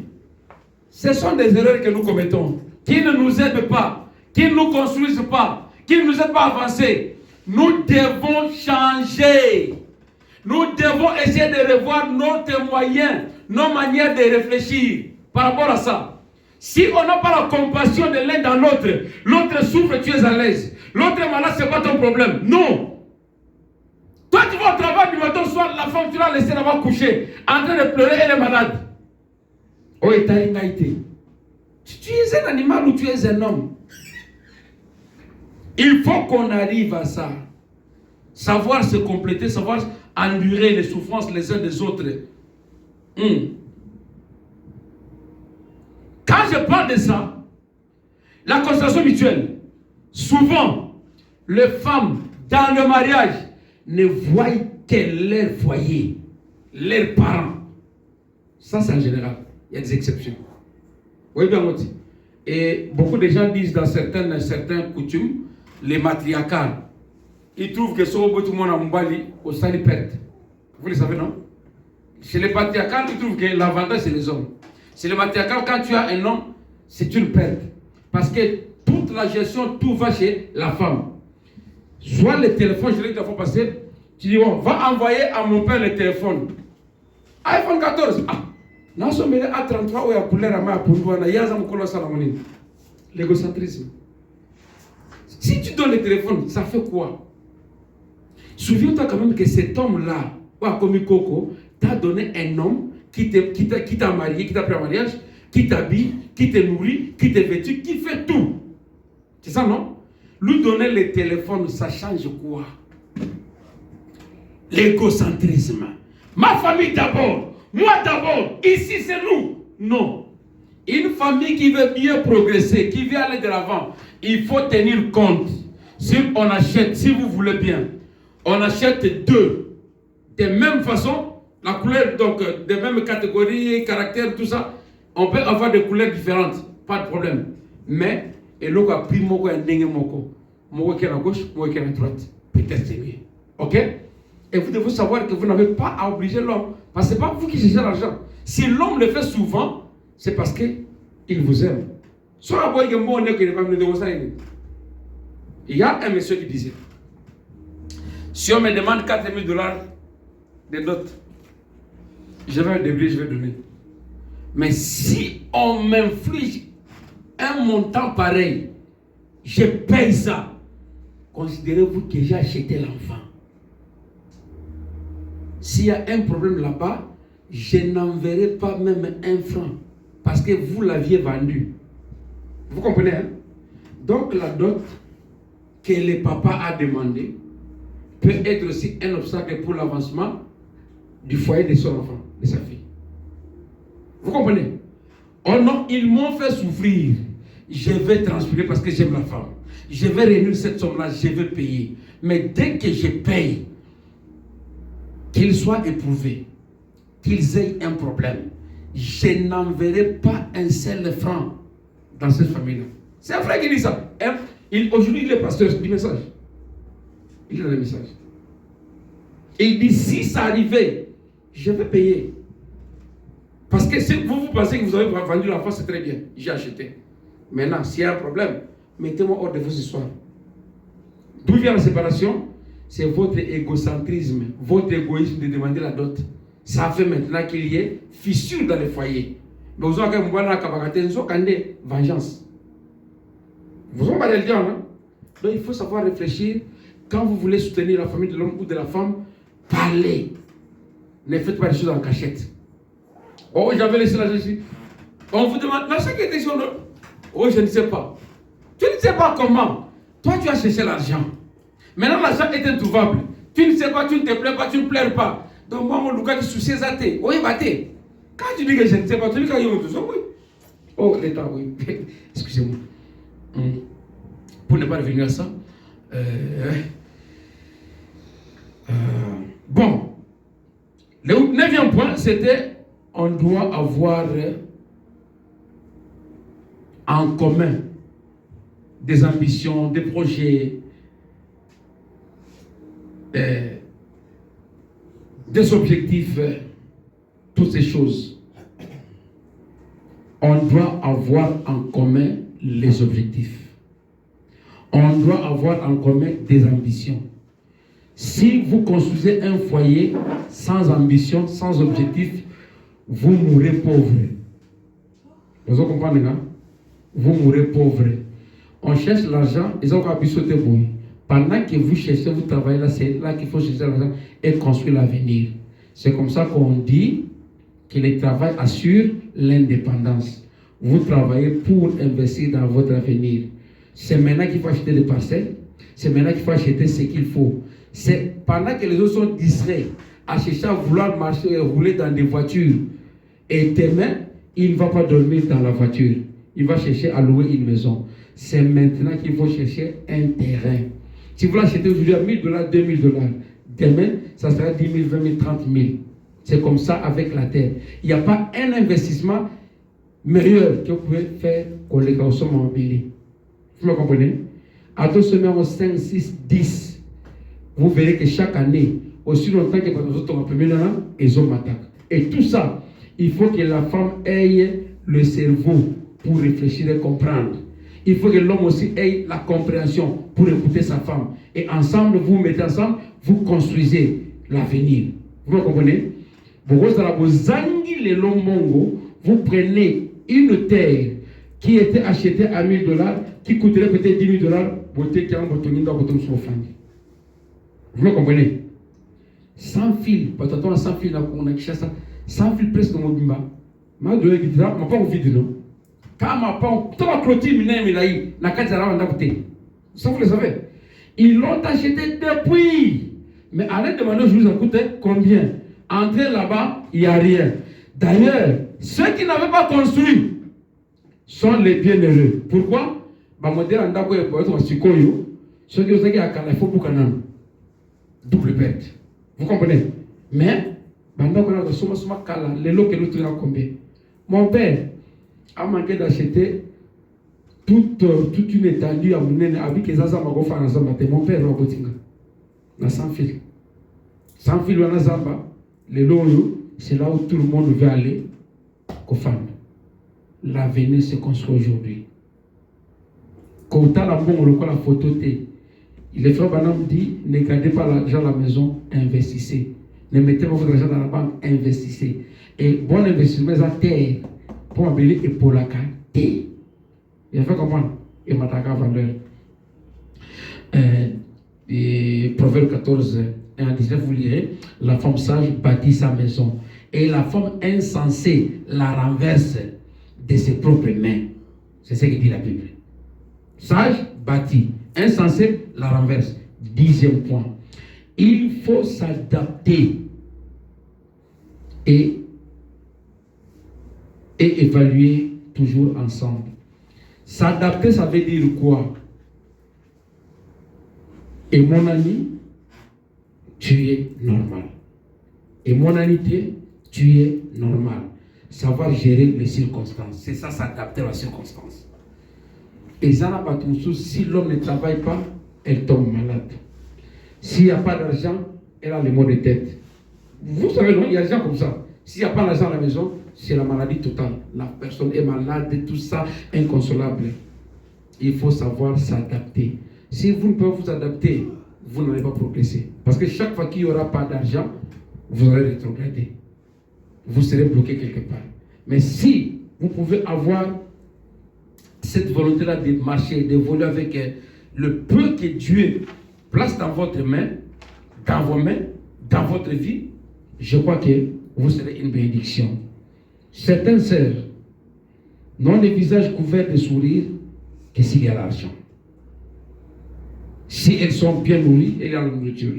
Ce sont des erreurs que nous commettons, qui ne nous aident pas, qui ne nous construisent pas, qui ne nous aident pas à avancer. Nous devons changer. Nous devons essayer de revoir notre moyens, nos manières de réfléchir par rapport à ça. Si on n'a pas la compassion de l'un dans l'autre, l'autre souffre, tu es à l'aise. L'autre est malade, ce n'est pas ton problème. Non. Toi, tu vas au travail du matin au soir, la femme, tu l'as laissée là-bas coucher, en train de pleurer, elle est malade. Oh, et t'as une été. Tu es un animal ou tu es un homme? Il faut qu'on arrive à ça. Savoir se compléter, savoir endurer les souffrances les uns des autres. Quand je parle de ça, la constellation mutuelle, souvent, les femmes dans le mariage ne voient que leur foyer, leurs parents. Ça, c'est en général. Il y a des exceptions. Vous voyez bien, Moti. Et beaucoup de gens disent dans certaines coutumes, les matriarcales, ils trouvent que sur tout le monde a Mbali, au sali perte. Vous le savez, non? Chez les matriarcales, ils trouvent que l'avantage, c'est les hommes. Chez les matriarcales, quand tu as un homme, c'est une perte. Parce que toute la gestion, tout va chez la femme. Soit le téléphone, je l'ai dit la fois passée, tu dis, bon, va envoyer à mon père le téléphone. iPhone 14. Ah, non, ce n'est pas A33 ou à couleur à ma pour il y a un colosse à la monnaie. L'égocentrisme. Si tu donnes le téléphone, ça fait quoi? Souviens-toi quand même que cet homme-là, comme Coco, t'a donné un homme qui t'a marié, qui t'a pris en mariage, qui t'habille, qui te nourrit, qui te vêtit, qui fait tout. C'est ça, non? Lui donner le téléphone, ça change quoi? L'égocentrisme. Ma famille d'abord, moi d'abord, ici c'est nous. Non. Une famille qui veut bien progresser, qui veut aller de l'avant, il faut tenir compte. Si on achète, si vous voulez bien, on achète deux, de même façon, la couleur, donc, de même catégorie, caractère, tout ça, on peut avoir des couleurs différentes, pas de problème. Mais, et l'autre a pris mon dengue moko, mon qui est à gauche, mon qui est à droite, peut-être c'est mieux. Ok? Et vous devez savoir que vous n'avez pas à obliger l'homme, parce que ce n'est pas vous qui cherchez l'argent. Si l'homme le fait souvent, c'est parce qu'il vous aime. Il y a un monsieur qui disait, si on me demande 4 000 $ de dot, je vais débrouiller, je vais donner. Mais si on m'inflige un montant pareil, je paye ça. Considérez-vous que j'ai acheté l'enfant. S'il y a un problème là-bas, je n'enverrai pas même un franc. Parce que vous l'aviez vendu. Vous comprenez, hein? Donc la dot que le papa a demandé peut être aussi un obstacle pour l'avancement du foyer de son enfant, de sa fille. Vous comprenez? Oh non, ils m'ont fait souffrir. Je vais transpirer parce que j'aime la femme. Je vais réunir cette somme-là, je vais payer. Mais dès que je paye, qu'ils soient éprouvés, qu'ils aient un problème, je n'enverrai pas un seul franc dans cette famille-là. C'est un frère qui dit ça. Aujourd'hui, il est pasteur du message. Il a le message. Et il dit, si ça arrivait, je vais payer. Parce que si vous pensez que vous avez vendu l'enfant, c'est très bien. J'ai acheté. Maintenant, s'il y a un problème, mettez-moi hors de vos histoires. D'où vient la séparation? C'est votre égocentrisme, votre égoïsme de demander la dot. Ça fait maintenant qu'il y ait fissure dans les foyers. Mais vous avez vengeance. Vous avez le dire, non? Donc il faut savoir réfléchir. Quand vous voulez soutenir la famille de l'homme ou de la femme, parlez. Ne faites pas les choses en cachette. Oh, j'avais laissé l'argent ici. On vous demande, l'argent qui était sur le... Oh, je ne sais pas. Tu ne sais pas comment. Toi, tu as cherché l'argent. Maintenant, l'argent est introuvable. Tu ne sais pas, tu ne te plais pas, tu ne pleures pas. Donc, moi, mon Lucas, tu soucies à tes. Oui, battez. Quand tu dis que je ne sais pas, tu dis qu'il y a tout ça, oui. Oh, l'État, oui. Excusez-moi. Pour ne pas revenir à ça. Bon. Le 9e point, c'était on doit avoir en commun des ambitions, des projets, des objectifs, toutes ces choses. On doit avoir en commun les objectifs. On doit avoir en commun des ambitions. Si vous construisez un foyer sans ambition, sans objectif, vous mourrez pauvre. Vous comprenez, non? Vous mourrez pauvre. On cherche l'argent, ils ont appuyé sur tes bouilles. Pendant que vous cherchez, vous travaillez là, c'est là qu'il faut chercher l'argent et construire l'avenir. C'est comme ça qu'on dit que le travail assure l'indépendance. Vous travaillez pour investir dans votre avenir. C'est maintenant qu'il faut acheter des parcelles. C'est maintenant qu'il faut acheter ce qu'il faut. C'est pendant que les autres sont distraits à chercher à vouloir marcher et rouler dans des voitures. Et demain, il ne va pas dormir dans la voiture. Il va chercher à louer une maison. C'est maintenant qu'il faut chercher un terrain. Si vous l'achetez aujourd'hui à $1000, $2000, demain, ça sera 10 000, 20 000, 30 000. C'est comme ça avec la terre. Il n'y a pas un investissement meilleur que vous pouvez faire qu'on les consomme en billet. Vous me comprenez? À 2 semaines, 5, 6, 10. Vous verrez que chaque année, aussi longtemps que vous êtes en premier an, ils ont m'attaquent. Et tout ça, il faut que la femme ait le cerveau pour réfléchir et comprendre. Il faut que l'homme aussi ait la compréhension pour écouter sa femme. Et ensemble, vous mettez ensemble, vous construisez l'avenir. Vous me comprenez? Vous prenez une terre qui était achetée à $1000, qui coûterait peut-être $10 000, vous me comprenez? Sans fil, sans fil, sans fil presque dans mon bimba. Ma douleur est là, ma pas envie de non. Quand ma pas, tout ma clôture, n'a qu'à dire à côté. Ça vous le savez. Ils l'ont acheté depuis. Mais allez demander aujourd'hui, ça coûte combien? Entrez là-bas, il n'y a rien. D'ailleurs, ceux qui n'avaient pas construit sont les bienheureux. Pourquoi? Ceux qui ont dit qu'il faut pour Canaan. Double perte. Vous comprenez? Mais, mon père a manqué d'acheter toute une étendue à mon avec les Azam à Gofa. Mon père a na sans fil. Sans fil, on a Zamba. Les loyaux, c'est là où tout le monde veut aller. L'avenir se construit aujourd'hui. Quand on a la photo, le frère Banam dit, ne gardez pas l'argent à la maison, investissez. Ne mettez pas votre argent dans la banque, investissez. Et bon investissement à terre, pour m'appeler et pour la carte. Il fait comprendre. Et m'attaquer à valeur. Proverbe 14, 1 à 19, vous lirez, la femme sage bâtit sa maison. Et la femme insensée la renverse de ses propres mains. C'est ce que dit la Bible. Sage bâtit. Insensé la renverse. 10e point. Il faut s'adapter et évaluer toujours ensemble. S'adapter, ça veut dire quoi? Et mon ami, tu es normal. Et mon amitié, tu es normal. Savoir gérer les circonstances. C'est ça, s'adapter aux circonstances. Et ça n'a pas tout sous. Si l'homme ne travaille pas, elle tombe malade. S'il n'y a pas d'argent, elle a les maux de tête. Vous savez, non, il y a des gens comme ça. S'il n'y a pas d'argent à la maison, c'est la maladie totale. La personne est malade, tout ça, inconsolable. Il faut savoir s'adapter. Si vous ne pouvez pas vous adapter, vous n'allez pas progresser. Parce que chaque fois qu'il n'y aura pas d'argent, vous allez rétrograder. Vous serez bloqué quelque part. Mais si vous pouvez avoir cette volonté-là de marcher, d'évoluer avec le peu que Dieu place dans votre main, dans vos mains, dans votre vie, je crois que vous serez une bénédiction. Certaines sœurs n'ont les visages couverts de sourires que s'il y a l'argent. Si elles sont bien nourries, il y a la nourriture.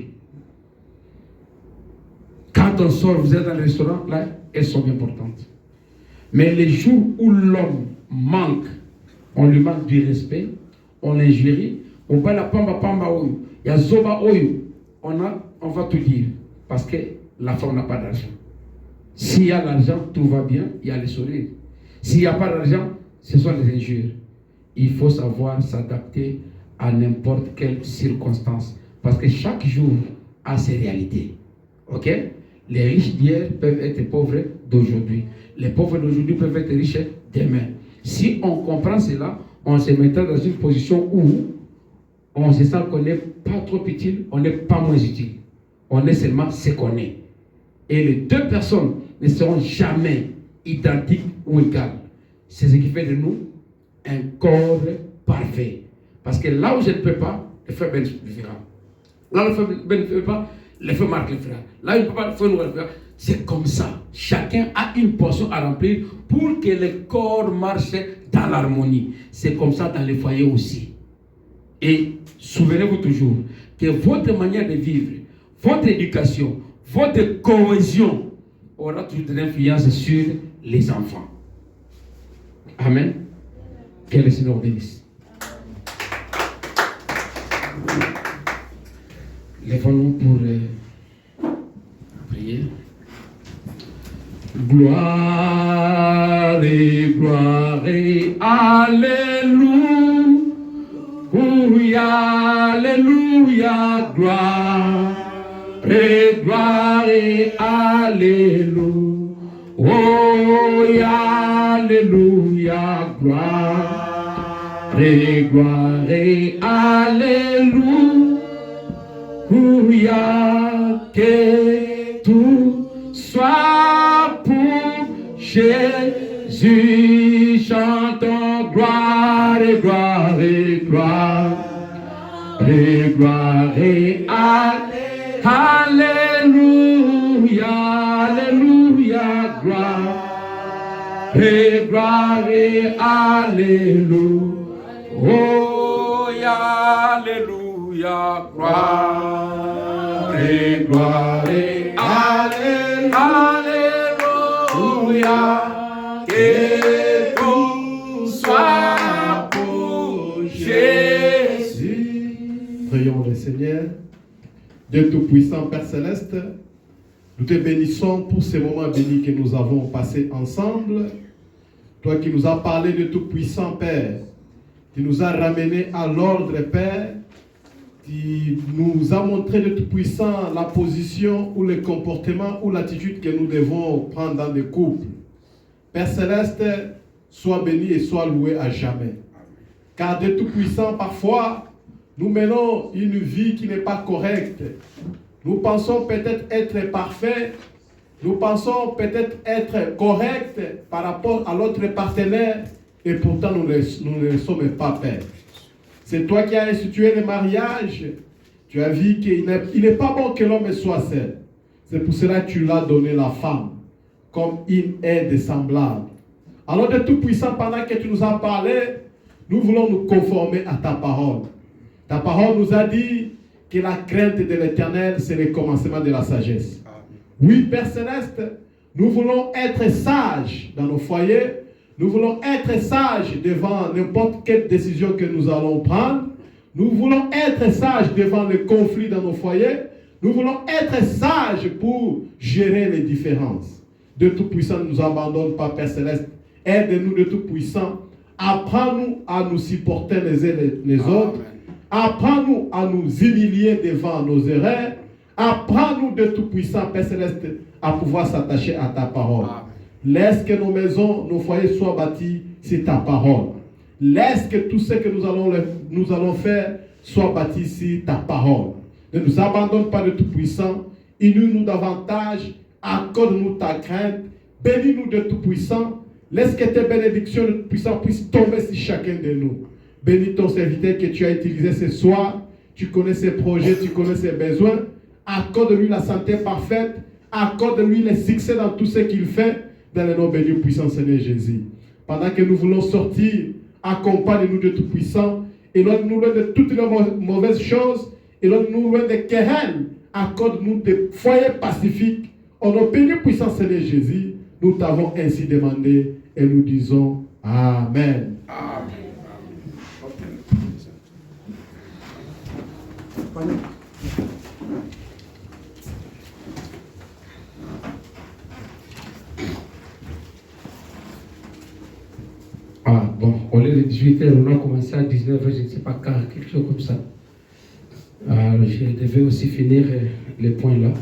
Quand on sort, vous êtes dans le restaurant, là, elles sont importantes. Mais les jours où l'homme manque, on lui manque du respect, on l'injurie, on va la pamba oyo, il y a zoba oyo, on va tout dire. Parce que la femme n'a pas d'argent. S'il y a l'argent, tout va bien, il y a les sourires. S'il n'y a pas d'argent, ce sont les injures. Il faut savoir s'adapter à n'importe quelle circonstance. Parce que chaque jour a ses réalités. Ok? Les riches d'hier peuvent être pauvres d'aujourd'hui. Les pauvres d'aujourd'hui peuvent être riches demain. Si on comprend cela, on se mettra dans une position où on se sent qu'on n'est pas trop utile, on n'est pas moins utile. On est seulement ce qu'on est. Et les deux personnes ne seront jamais identiques ou égales. C'est ce qui fait de nous un corps parfait. Parce que là où je ne peux pas, le frère Ben le fera. Là où le frère Ben ne peut pas, le frère Marc le fera. Là où il ne peut pas, le frère Noël le fera. C'est comme ça. Chacun a une portion à remplir pour que le corps marche dans l'harmonie. C'est comme ça dans les foyers aussi. Et souvenez-vous toujours que votre manière de vivre, votre éducation, votre cohésion aura toujours de l'influence sur les enfants. Amen. Que le Seigneur bénisse. Lèvons-nous pour prier. Gloire et gloire et alléluia, alléluia, gloire et alléluia. Oh, alléluia, gloire et alléluia, que tout soit pour Jésus, chantons gloire et gloire et gloire et gloire et alléluia, alléluia, gloire et alléluia. Oh, alléluia, gloire et alléluia, que tout soit pour Jésus. Prions le Seigneur. Dieu Tout-Puissant, Père Céleste, nous te bénissons pour ces moments bénis que nous avons passés ensemble. Toi qui nous as parlé de Tout-Puissant, Père, qui nous a ramenés à l'ordre, Père, qui nous a montré de Tout-Puissant la position ou le comportement ou l'attitude que nous devons prendre dans des couples. Père Céleste, sois béni et sois loué à jamais. Car de Tout-Puissant, parfois, nous menons une vie qui n'est pas correcte. Nous pensons peut-être être parfaits, nous pensons peut-être être corrects par rapport à l'autre partenaire, et pourtant nous ne le sommes pas, Père. C'est toi qui as institué le mariage. Tu as vu qu'il n'est pas bon que l'homme soit seul. C'est pour cela que tu l'as donné la femme, comme une aide semblable. Alors de Tout-Puissant, pendant que tu nous as parlé, nous voulons nous conformer à ta parole. Ta parole nous a dit que la crainte de l'Éternel, c'est le commencement de la sagesse. Oui, Père Céleste, nous voulons être sages dans nos foyers. Nous voulons être sages devant n'importe quelle décision que nous allons prendre. Nous voulons être sages devant les conflits dans nos foyers. Nous voulons être sages pour gérer les différences. De Tout-Puissant, ne nous abandonne pas, Père Céleste. Aide-nous de Tout-Puissant. Apprends-nous à nous supporter les uns les autres. Apprends-nous à nous humilier devant nos erreurs. Apprends-nous de Tout-Puissant, Père Céleste, à pouvoir s'attacher à ta parole. Laisse que nos maisons, nos foyers soient bâtis sur ta parole. Laisse que tout ce que nous allons faire soit bâti sur ta parole. Ne nous abandonne pas de Tout-Puissant. Unis-nous davantage. Accorde-nous ta crainte. Bénis-nous de Tout-Puissant. Laisse que tes bénédictions de Tout-Puissant puissent tomber sur chacun de nous. Bénis ton serviteur que tu as utilisé ce soir. Tu connais ses projets, tu connais ses besoins. Accorde-lui la santé parfaite. Accorde-lui le succès dans tout ce qu'il fait. Dans le nom béni puissant Seigneur Jésus. Pendant que nous voulons sortir, accompagne-nous de Tout-Puissant. Éloigne-nous loin de toutes les mauvaises choses. Éloigne-nous loin des querelles. Accorde-nous des foyers pacifiques Au nom béni puissant Seigneur Jésus, nous t'avons ainsi demandé et nous disons Amen. Ah bon, au lieu de 18h, on a commencé à 19h, je ne sais pas quand, quelque chose comme ça. Je devais aussi finir les points là.